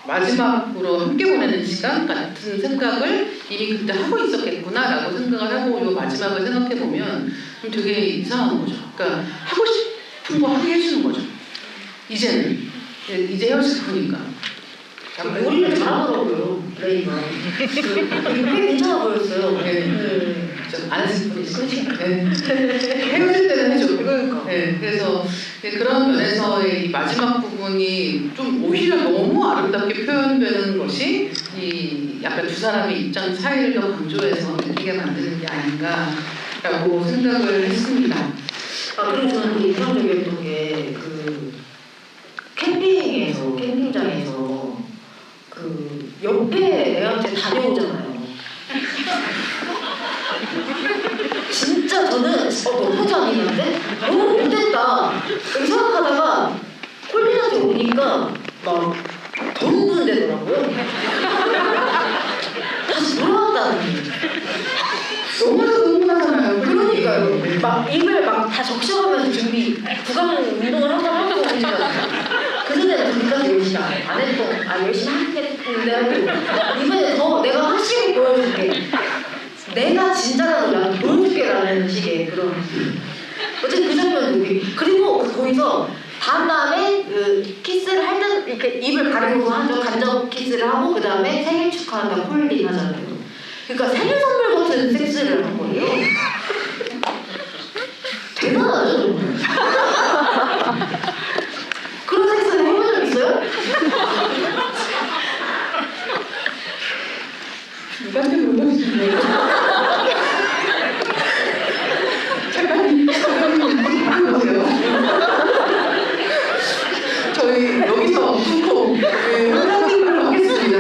마지막으로 함께 보내는 시간 같은 생각을 이미 그때 하고 있었겠구나라고 생각을 하고 이 마지막을 생각해보면 좀 되게 이상한 거죠. 그러니까 하고 싶은 거 하게 해주는 거죠. 이제는 이제 헤어질 거니까. 요리를 잘하더라고요, 레이가. 꽤 괜찮아 보였어요. 네. 안 했을 뿐이지. 네. 헤어질 때는 해줘. 그러니까. 네. 그래서 그런 면에서의 이 마지막 부분이 좀 오히려 너무 아름답게 표현되는 것이 이 약간 두 사람의 입장 차이를 더 강조해서 느끼게 만드는 게 아닌가라고 생각을 했습니다. 그리고 저는 또 인상적이었던 게 캠핑장에서 옆에 애한테 다녀오잖아요. 진짜 저는 너무 잔인한데? 너무 못됐다 이렇게 생각하다가 콜린한테 보니까 막 더 흥분되더라고요. 다시 돌아왔다는 영화에서 흥분하잖아요. 그러니까요. 막 입을 막 다 적셔가면서 준비 구강 운동을 한번 하고 오시잖아요. 그전에는 그렇게까지 열심히 안 했던, 열심히 했는데 이번에 더 내가 확실히 보여줄게. 내가 진짜라고 나는 보여줄게라는 식의 그런. 어쨌든 그 장면은 여기. 그리고 거기서 다음에 그 키스를 할 때 이렇게 입을 가리고서 하죠. 간접 키스를 하고 그 다음에 생일 축하한다 콜린 하잖아요. 그러니까 생일 선물 같은 섹스를 한 거예요. 대단하죠, 정말. 그런 섹스는 해본 적 있어요? 누구한테 물어보시네요. 잠깐 보세요. 저희 여기서 끊고 회장님으로 하겠습니다.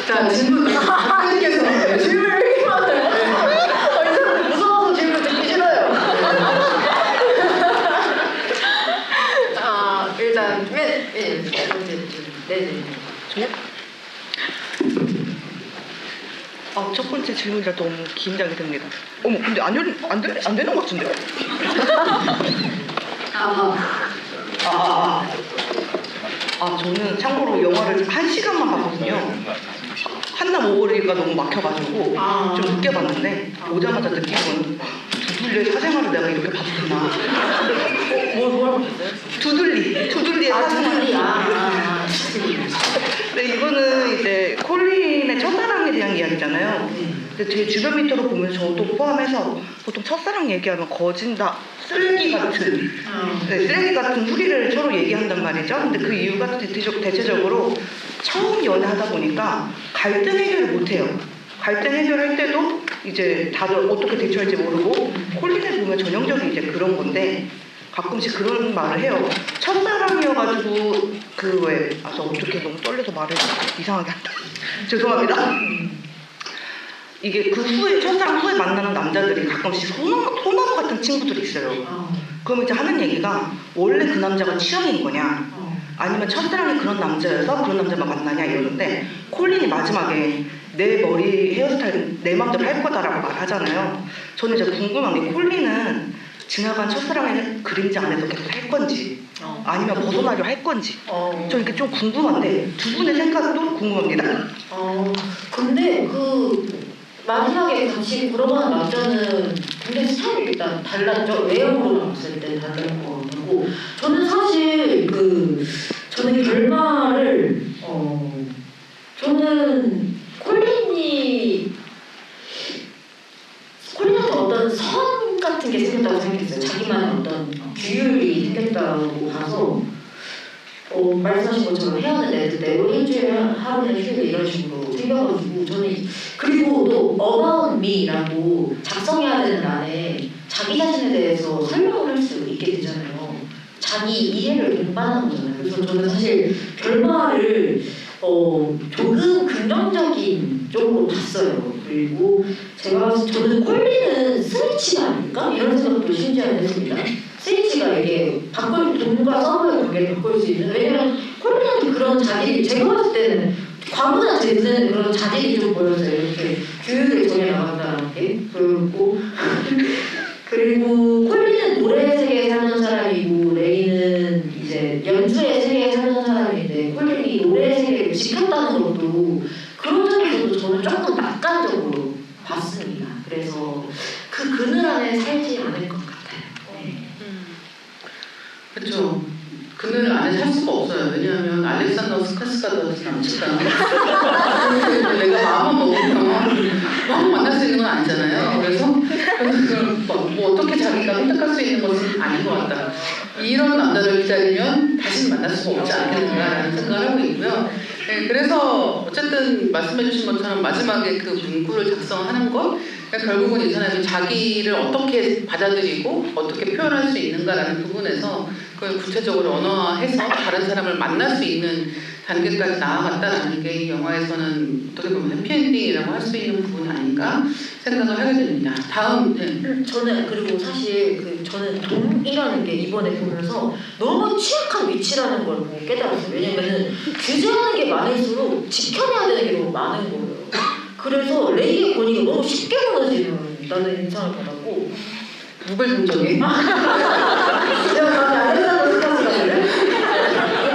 자, 질문 박사님께서 질문을 이렇게 많아요. 이 사람 무서워서 질문 듣기 싫어요. 일단 맨 번째 질문. 네네. 첫 번째 질문이라 너무 긴장이 됩니다. 어머, 근데 안 되는 것 같은데요? 저는 참고로 영화를 1시간만 봤거든요. 한남 오거리가 너무 막혀가지고 좀 늦게 봤는데 오자마자 느낀 건 두둘리의 사생활을 내가 이렇게 봐도 되나. 뭐라고 하셨어요? 두둘리의 사생활. 네, 이거는 이제 콜린의 첫사랑에 대한 이야기잖아요. 근데 제 주변 밑으로 보면 저도 포함해서 보통 첫사랑 얘기하면 거진다 쓰레기 같은 쓰레기 같은 후기를 서로 얘기한단 말이죠. 근데 그 이유가 대체적으로 처음 연애하다 보니까 갈등 해결을 못해요. 갈등 해결할 때도 이제 다들 어떻게 대처할지 모르고 콜린을 보면 전형적인 이제 그런 건데 가끔씩 그런 말을 해요. 첫사랑이어가지고 저 어떻게 너무 떨려서 말을 이상하게 한다. 죄송합니다. 이게 그 후에 첫사랑 후에 만나는 남자들이 가끔씩 소나무 같은 친구들이 있어요. 그럼 이제 하는 얘기가 원래 그 남자가 취향인 거냐 아니면 첫사랑이 그런 남자여서 그런 남자만 만나냐 이러는데 콜린이 마지막에 내 머리 헤어스타일 내 맘대로 할 거다라고 말하잖아요. 저는 이제 궁금한 게 콜린은 지나간 첫사랑의 그림자 안에서 계속 할 건지 아니면 벗어나려 할 건지 저 이게 좀 궁금한데 두 분의 생각도 궁금합니다. 근데 그 마지막에 같이 걸어가는 남자는 굉장히 스타일이 일단 달랐죠. 외형으로 봤을 때 다른 거 같고 저는 사실 저는 결말을 저는 콜린한테 어떤 선 같은 게 생겼다고 생각했어요. 자기만의 어떤 규율이 생겼다고 봐서 말씀하신 것처럼 헤어는 애들 일주일에 하루는 휴일 이런 식으로 생겨가지고 저는 그리고 또 About Me라고 작성해야 되는 안에 자기 자신에 대해서 설명을 할 수 있게 되잖아요. 자기 이해를 동반하는 거잖아요. 그래서 저는 사실 결말을 조금 긍정적인 쪽으로 봤어요. 그리고 저는 콜린은 스위치가 아닐까? 이런 생각도 심지어 했습니다. 스위치가 이게 돈과 서브의 관계를 바꿀 수 있는 왜냐면 콜린한테 그런 자질이 제가 봤을 때는 과거나 제 눈에는 그런 자질이 좀 보였어요. 이렇게 규율을 정해나간다는 게 보였고 그리고 콜린은 노래 세계에 사는 사람이고 레이는 이제 연주의 세계에 사는 사람인데 콜린이 노래 세계를 지켰다는 것도 그런 점에서도 저는 조금 낙관적으로 봤습니다. 그래서 그 그늘 안에 살지 않을 것 같아요. 네. 그렇죠. 그늘 안에 살 수가 없어요. 왜냐하면 알렉산더 스카스가더스 남친다. 내가 마음만 먹으면 마음 만날 수 있는 건 아니잖아요. 그래서 뭐 어떻게 자기가 선택할 수 있는 것은 아닌 것 같다. 이런 남자를 기다리면 다시 만날 수가 없지 않겠는가라는 생각을 하고 있고요. 네, 그래서 어쨌든 말씀해주신 것처럼 마지막에 그 문구를 작성하는 것 결국은 이 사람이 자기를 어떻게 받아들이고 어떻게 표현할 수 있는가라는 부분에서 그걸 구체적으로 언어화해서 다른 사람을 만날 수 있는 단계까지 나아갔다는 게 이 영화에서는 어떻게 보면 해피엔딩이라고 할 수 있는 부분이 아닌가 생각을 하게 됩니다. 다음, 저는 그리고 사실 저는 동이라는 게 이번에 보면서 너무 취약한 위치라는 걸 보고 깨달았어요. 왜냐면은 규제하는 게 많을수록 지켜내야 되는 게 너무 많은 거예요. 그래서 레이의 권위가 너무 쉽게 무너지는 인상을 받았고. 누굴 긍정해? 내가 감이 안 된다고 생각하거든요.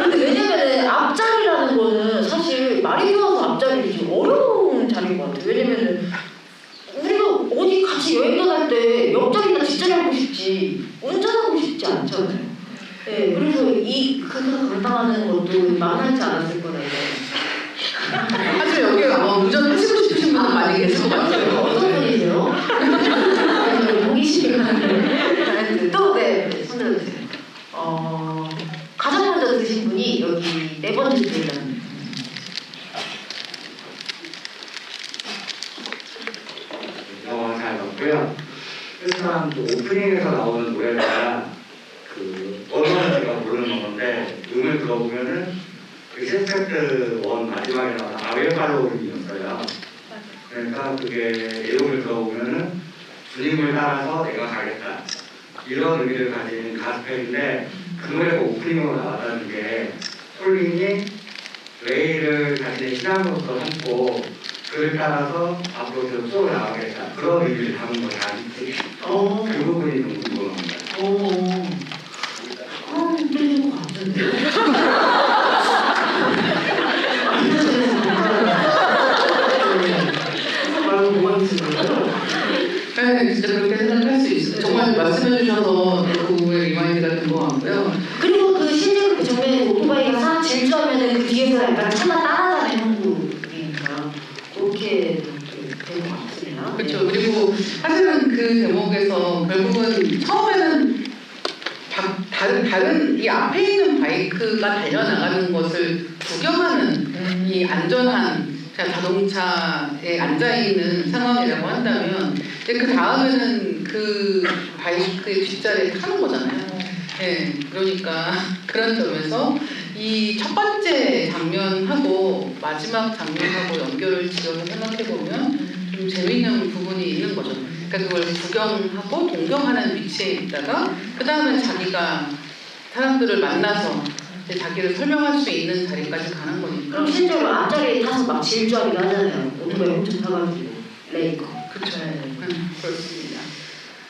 근데 왜냐면은 앞자리라는 거는 사실 말이 좋아서 앞자리지 어려운 자리인 것 같아요. 왜냐면은 우리가 어디 같이 여행 떠날 때 옆자리나 뒷자리 하고 싶지 운전하고 싶지 않잖아요. 네, 그래서 그거 감당하는 것도 만만치 않았을 거라고. 사실 여기 아마 운전하시고 싶으신 분들 많이 계실 것 같아요. 어떤 분이세요? 호기심이 또 네, 손들어주세요. 가장 먼저 드신 분이 여기 네 번째 분이라는. 영화 잘 봤고요. 일단 또 오프닝에서 나오는 노래가 언어는 제가 모르는 건데 음을 들어보면은 시스템트 1 마지막에 나온 아웨팔로우이었어요. 그러니까 그게 내용을 들어보면은 주님을 따라서 내가 가겠다 이런 의미를 가진 가스펠인데 그 노래가 오프닝으로 나왔다는 게 콜린이 레이를 자신의 신앙으로서 삼고 그를 따라서 앞으로 계속 쏘아 나가겠다 그런 의미를 담은 것이 아닌지 그 부분이 너무 궁금합니다. 들릴 것 같은데. 네, 진짜 그렇게 생각할 수 있어요. 정말 말씀해주셔서 그 부분에 리마인드가 된 것 같고요. 그리고 실제로 그 장면에 오토바이가 싹 질주하면은 그 뒤에서 약간 차만 따라가는 형국이니까 그렇게 된 것 같습니다. 그렇죠. 그리고 사실은 그 대목에서 결국은 처음에는 다른 이 앞에 있는 바이크가 달려나가는 것을 구경하는 이 안전한 자동차에 앉아있는 상황이라고 한다면 그 다음에는 그 바이크의 뒷자리에 타는 거잖아요. 네, 그러니까 그런 점에서 이 첫 번째 장면하고 마지막 장면하고 연결을 지어서 생각해보면 좀 재미있는 부분이 있는 거죠. 그러니까 그걸 구경하고 동경하는 위치에 있다가 그 다음에 자기가 사람들을 만나서 이제 자기를 설명할 수 있는 자리까지 가는 거니까. 그럼 실제로 앞자리에 타서 막 질주하기도 하잖아요. 오토바이 엄청 타가지고 레이커. 그렇죠. 그렇습니다.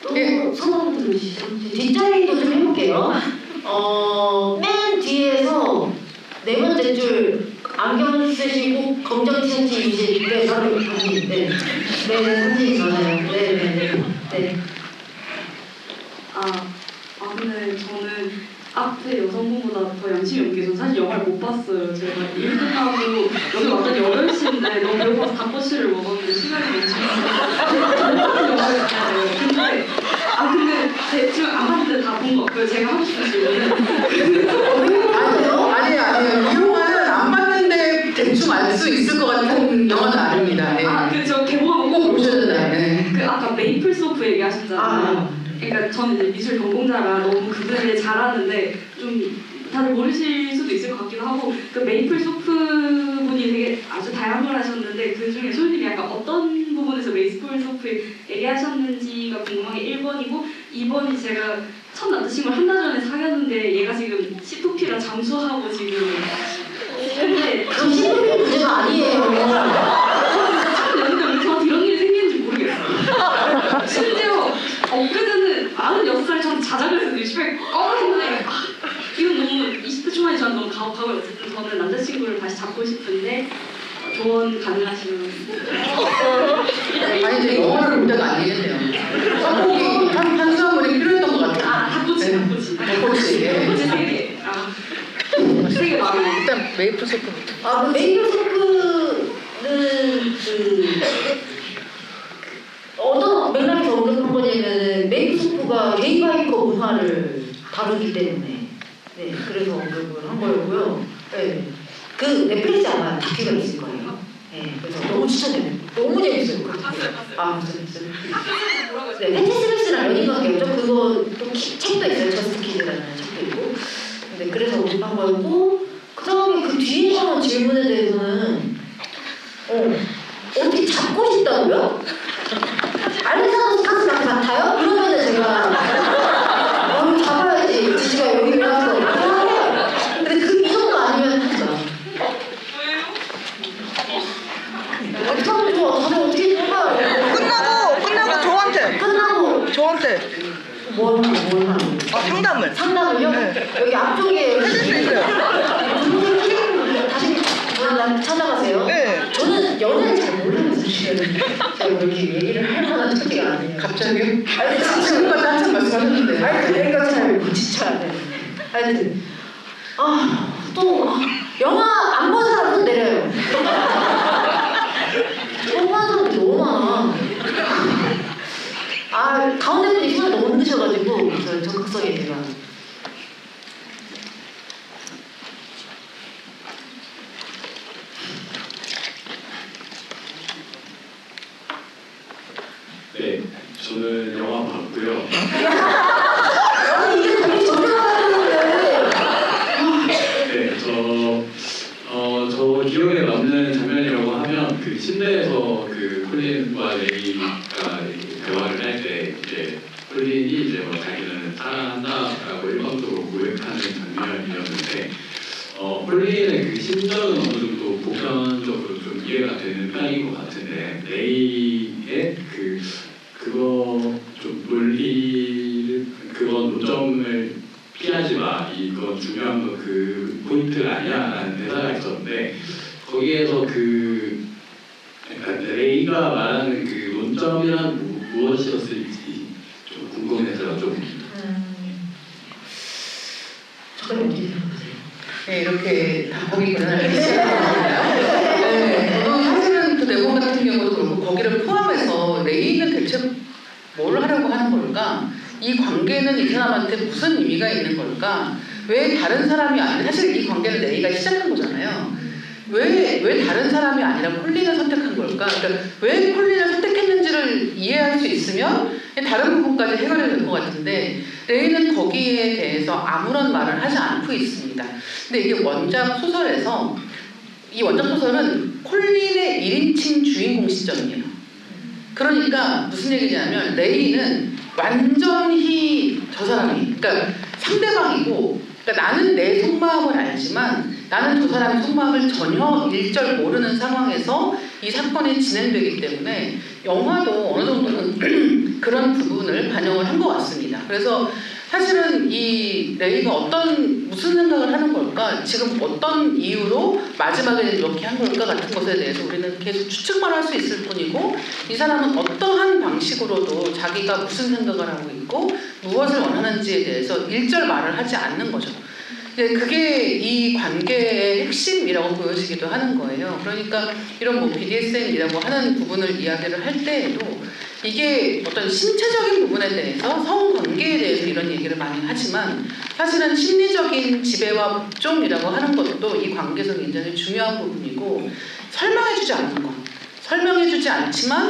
또 성함 들으시죠? 뒷자리도 좀 해볼게요. 맨 뒤에서 네 번째 줄 안경 쓰시고 검정 티셔츠 입으시는데 바로 이분이 네, 사진 맞아요. 네. 근데 저는 앞에 여성분보다 더 양심이 없는 게 저는 사실 영화를 못 봤어요. 제가 일 끝나고 여기 왔더니 8시인데 너무 배고파서 닭꼬치를 먹었는데 시간이 너무 영화를 봐야 돼요. 근데 대충 안 봤는데 다 본 거 같고요. 제가 하고 싶은 질문은 아니에요. 이 영화는 안 봤는데 대충 알 수 있을 것 같은 영화는 아닙니다. 네. 저 개봉하고 꼭 보셔야 돼요. 그 아까 메이플 소프 얘기하셨잖아요. 그러니까 저는 이제 미술 전공자라 너무 그분을 잘하는데 좀 다들 모르실 수도 있을 것 같기도 하고 그 메이플 소프 분이 되게 아주 다양한 걸 하셨는데 그 중에 솔님이 약간 어떤 부분에서 메이플 소프 얘기하셨는지가 궁금한 게 1번이고 2번이 제가 첫 남자친구를 한 달 전에 사귀었는데 얘가 지금 C2P라 잠수하고 지금 근데 그 신분의 문제가 아니에요. 처음 연애가 왜 저한테 이런 일이 생기는지 모르겠어요. 심지어 엊그제는 96살 전 자작을 해서 집에 꺼냈는데 이건 너무 20대 초반에 저는 너무 가혹하고 어쨌든 저는 남자친구를 다시 잡고 싶은데 조언 가능하시면 아니 이제 영화를 볼 때가 아니겠네요. 썸북이 탄수화물이 필요했던 것 같아요. 닭꼬치. 닭꼬치 3개. 3개 많아요. 일단 메이플 소프부터. 그 메이플 소프는 어떤 맥락에서 언급한 거냐면은 메이플 소프가 게이바이커 문화를 다루기 때문에 그래서 언급을 한 거였고요. 그 넷플릭스 아마 다큐가 있을 거예요. 그래서 너무 추천해요. 너무 재밌어요. 그 다큐. 무슨 패티스미스랑 연인관계죠. 그거 또 책도 있어요. 저스트 키즈라는 책도 있고. 한 거였고 그 다음에 그 뒤에 나온 질문에 대해서는 어떻게 잡고 싶다고요? 알렉산더 스카스 같아요? 그러면은 제가 잡아야지 지가 여기 와서 근데 이 정도 아니면 하지 마. 어떻게 하면 좋아? 다들 어떻게 해봐요? 끝나고 저한테 뭘 하는 상담을요? 네. 여기 앞쪽에 해줄 수 있어요. 다시 찾아가세요. 네. 저는 연애를 잘 몰라요 사실은. 제가 이렇게 얘기를 할 만한 처지가 아니에요. 갑자기요? 아니 지금까지 한참 말씀하셨는데. 아니 내가 잘 진짜 하여튼 또 영화 안 본 사람 손 내려요. 본 사람이 너무 많아. 가운데 분이 손을 너무 흔드셔가지고 저 적극성에 제가 네, 저는 영화 봤고요. 아니 이게 되게 정상화되는데 네, 저 기억에 남는 장면이라고 하면 그 침대에서 그 콜린과 레이가 대화를 할 때 이제 콜린이 이제 뭐 자기는 사랑한다라고 일방적으로 고백하는 장면이었는데 콜린의 그 심정은 어느 정도 보편적으로 좀 이해가 되는 편인 것 같은데 레이의 그거 좀 논리를 그건 노점을 피하지 마 이건 중요한 건 그 포인트가 아니야라는 대사가 있었는데 거기에서 그러니까 레이가 말하는 그 논점이란 무엇이었을지 좀 궁금해서 좀 저는 어떻게 생각하세요? 네, 이렇게 답변이 불안하게 시작합니다. 네, 저도 사실은 그 내용 같은 경우도 그렇고 거기를 포함해서 레이는 대체 뭘 하려고 하는 걸까? 이 관계는 이 사람한테 무슨 의미가 있는 걸까? 왜 다른 사람이 아니라 사실 이 관계는 레이가 시작한 거잖아요. 왜 다른 사람이 아니라 콜린을 선택한 걸까? 그러니까 왜 콜린을 선택했는지를 이해할 수 있으면 다른 부분까지 해결이 될 것 같은데 레이는 거기에 대해서 아무런 말을 하지 않고 있습니다. 근데 이게 원작 소설에서 이 원작 소설은 콜린의 1인칭 주인공 시점이에요. 그러니까 무슨 얘기냐면 레이는 완전히 저 사람이 그러니까 상대방이고 그러니까 나는 내 속마음을 알지만 나는 저 사람의 속마음을 전혀 일절 모르는 상황에서 이 사건이 진행되기 때문에 영화도 어느 정도는 그런 부분을 반영을 한 것 같습니다. 그래서 사실은 이 레이가 무슨 생각을 하는 걸까? 지금 어떤 이유로 마지막에 이렇게 한 걸까 같은 것에 대해서 우리는 계속 추측만 할 수 있을 뿐이고 이 사람은 어떠한 방식으로도 자기가 무슨 생각을 하고 있고 무엇을 원하는지에 대해서 일절 말을 하지 않는 거죠. 그게 이 관계의 핵심이라고 보여지기도 하는 거예요. 그러니까 이런 뭐 BDSM이라고 하는 부분을 이야기를 할 때에도 이게 어떤 신체적인 부분에 대해서 성관계에 대해서 이런 얘기를 많이 하지만 사실은 심리적인 지배와 복종이라고 하는 것도 이 관계에서 굉장히 중요한 부분이고 설명해주지 않는 것, 설명해주지 않지만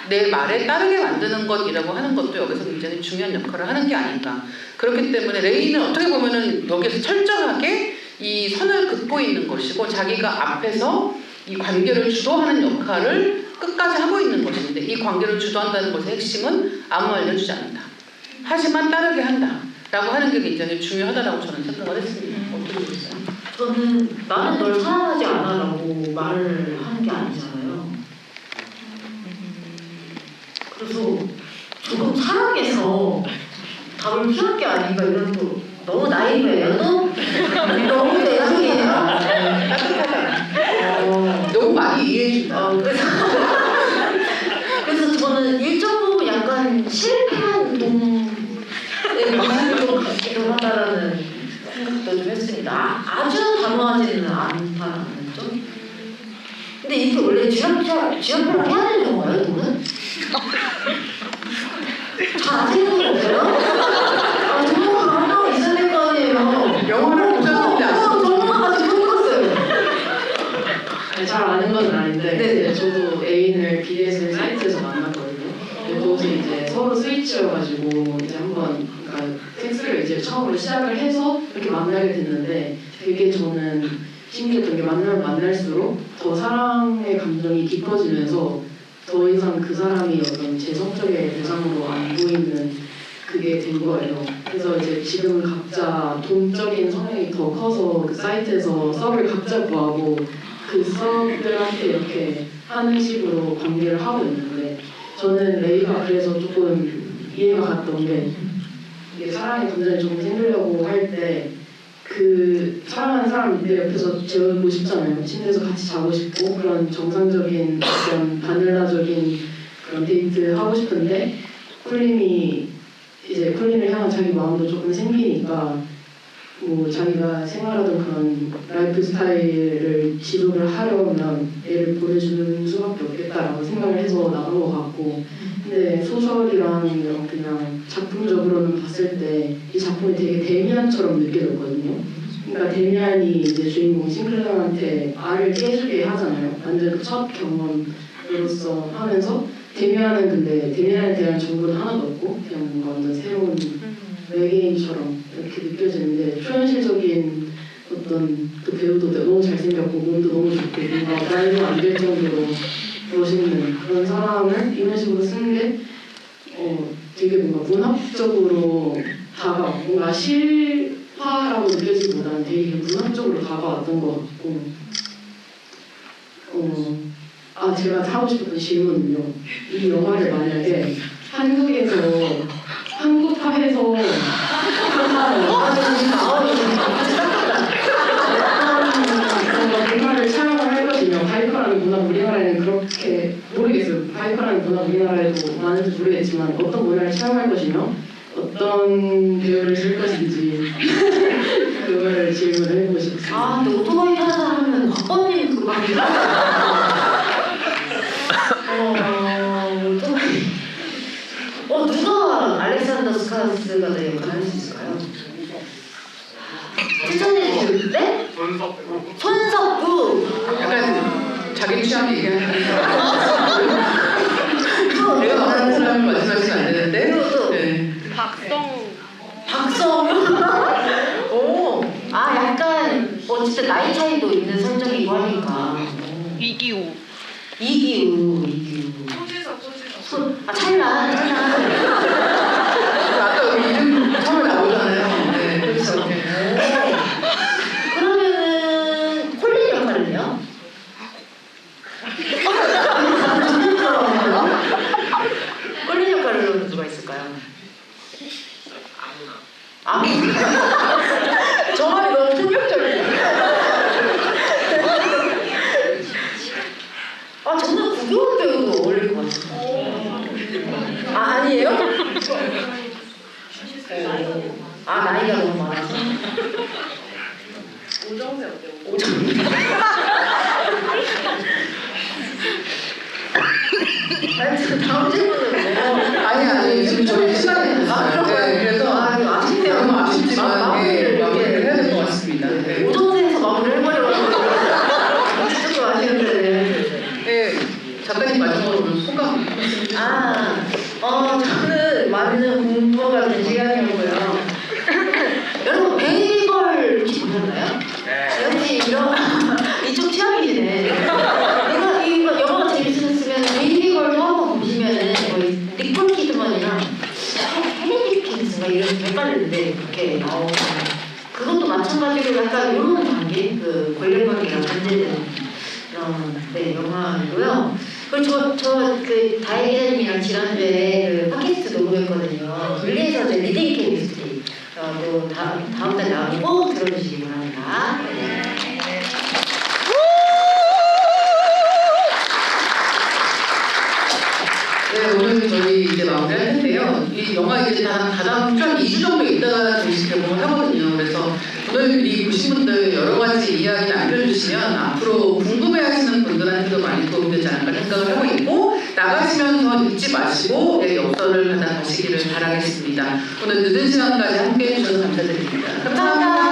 내 말에 따르게 만드는 것이라고 하는 것도 여기서 굉장히 중요한 역할을 하는 게 아닌가. 그렇기 때문에 레이는 어떻게 보면은 여기서 철저하게 이 선을 긋고 있는 것이고 자기가 앞에서 이 관계를 주도하는 역할을 끝까지 하고 있는 것인데 이 관계를 주도한다는 것의 핵심은 아무 말 알려주지 않는다. 하지만 따르게 한다. 라고 하는 게 굉장히 중요하다고 저는 생각을 했습니다. 어떻게 보세요? 저는 나는 널 사랑하지 않아 라고 말을 하는 게 아니잖아요. 그래서 조금 사랑해서 답을 피할 게 아닌가 이런 또 너무 나이브해요. 너무 내성이에요. 따뜻하다. 너무 많이 이해해준다. 그래서 저는 일정 부분 약간 실패한 동의 모습으로 같기도 하다라는 생각도 좀 했습니다. 아주 단호하지는 않다는 점. 근데 이게 원래 지연표랑 해야 되는 건가요, 돈은? 잘 안 되는 거 없어요? 정말 하나 있어야 될 거 아니에요. 영화를 보셨는데 아시죠? 정말 아직 못 봤어요. 잘 아는 건 아닌데 네. 저도 애인을 BDSM 사이트에서 만났거든요. 그래서 이제 서로 스위치여가지고 이제 한번 그러니까 섹스를 이제 처음으로 시작을 해서 이렇게 만나게 됐는데 되게 저는 신기했던 게 만나면 만날수록 더 사랑의 감정이 깊어지면서 더 이상 그 사람이 어떤 제 성적의 대상으로 안 보이는 그게 된 거예요. 그래서 이제 지금은 각자 동적인 성향이 더 커서 그 사이트에서 섭을 각자 구하고 그 섭들한테 이렇게 하는 식으로 관계를 하고 있는데 저는 레이가 그래서 조금 이해가 갔던 게 이게 사랑의 감정이 조금 생기려고 할 때 그 사랑하는 사람 내 옆에서 재우고 싶잖아요. 침대에서 같이 자고 싶고 그런 정상적인 그런 바닐라적인 그런 데이트 하고 싶은데 콜린이 이제 콜린을 향한 자기 마음도 조금 생기니까 뭐 자기가 생활하던 그런 라이프 스타일을 지속을 하려면 얘를 보내주는 수밖에 없겠다라고 생각을 해서 나간 것 같고 근데 소설이랑 이런 그냥 작품적으로는 봤을 때 이 작품이 되게 데미안처럼 느껴졌거든요. 그러니까 데미안이 이제 주인공 싱클러한테 알을 깨주게 하잖아요. 완전 그 첫 경험으로서 하면서 데미안은 근데 데미안에 대한 정보는 하나도 없고 그냥 뭔가 완전 새로운 외계인처럼 이렇게 느껴지는데 초현실적인 어떤 그 배우도 너무 잘생겼고 몸도 너무 좋고 뭔가 말도 안 될 정도로 멋있는 그런 사람을 이런 식으로 쓰는 게 되게 뭔가 문학적으로 뭔가 실화라고 느껴지기보다는 되게 문학적으로 다가왔던 것 같고 제가 하고 싶었던 질문은요. 이 영화를 만약에 한국에서 한국화해서 문화를 촬영을 할 것이며 바이커라는 문화 우리나라에는 그렇게 모르겠어요. 바이커라는 문화 우리나라에도 많은지 모르겠지만 어떤 문화를 촬영할 것이며 어떤 배우를 쓸 것인지 그거를 질문을 해보고 싶습니다. 근데 오토바이 타는 사람은 곽범님 그거 막 누가 알렉산더 스카스가 될 역할을 할 수 있을까요? 추천해 주시는데? 손석구! 약간 자기 취향 얘기하는 내가 말하는 사람을 말씀하시면 안 되는데 또. 네. 박성우? 약간 진짜 나이 차이도 있는 설정이고 하니까 이기우. 찰나. 아까 우리 이름 처음에 나오잖아요. 네, 그렇죠. 그러면은 콜린 역할은요? 콜린 역할은 누가 있을까요? 아무나. 저 말이 너무 충격적이에요. 저는 구교원 배우도 어울릴 것 같아요. 아니에요? 나이가 너무 많아서. 오정세 어때요? 다음 질문은 아니 지금 저희 시간이 됐어요. 네, 그래서 아쉽네요. 너무 아쉽지만 마무리를 마무리를 해야 될 것 같습니다. 네. 오정세에서 마무리를 해버려가지고 조금 아쉬운데. 네, 작가님 마지막으로 오늘 소감. 저는 많은 공부가 된 시간이었고요. 여러분 베이걸 혹시 보셨나요? 역시 이쪽 취향이시네. 이거 영화가 재밌으셨으면 베이걸도 한번 보시면은 거의 니콜 키드먼이랑 헬리 킨스가 이런 헷갈리는데 그렇게 나오고 그것도 마찬가지로 약간 이런 관계, 그 권력 관계가 반대되는 그런 영화이고요. 그리고 그 다혜 기자님이랑 지난주에 그 팟캐스트 녹음했거든요. 분리해서 리딩 케미스트리 또 다음 달 나오면 꼭 들어주시기 바랍니다. 네, 오늘 저희 이제 마무리할 텐데요. 이 영화 이제 가장 2주 정도 있다가 정식 개봉을 하거든요. 그래서 오늘 미리 보신 분들 여러 가지 이야기 남겨주시면 앞으로 궁금해하시는 분들한테도 많이 도움되지 않을까 생각을 하고 있고 나가시면서 잊지 마시고 엽서를 받아가시기를 바라겠습니다. 오늘 늦은 시간까지 함께해 주셔서 감사드립니다. 감사합니다.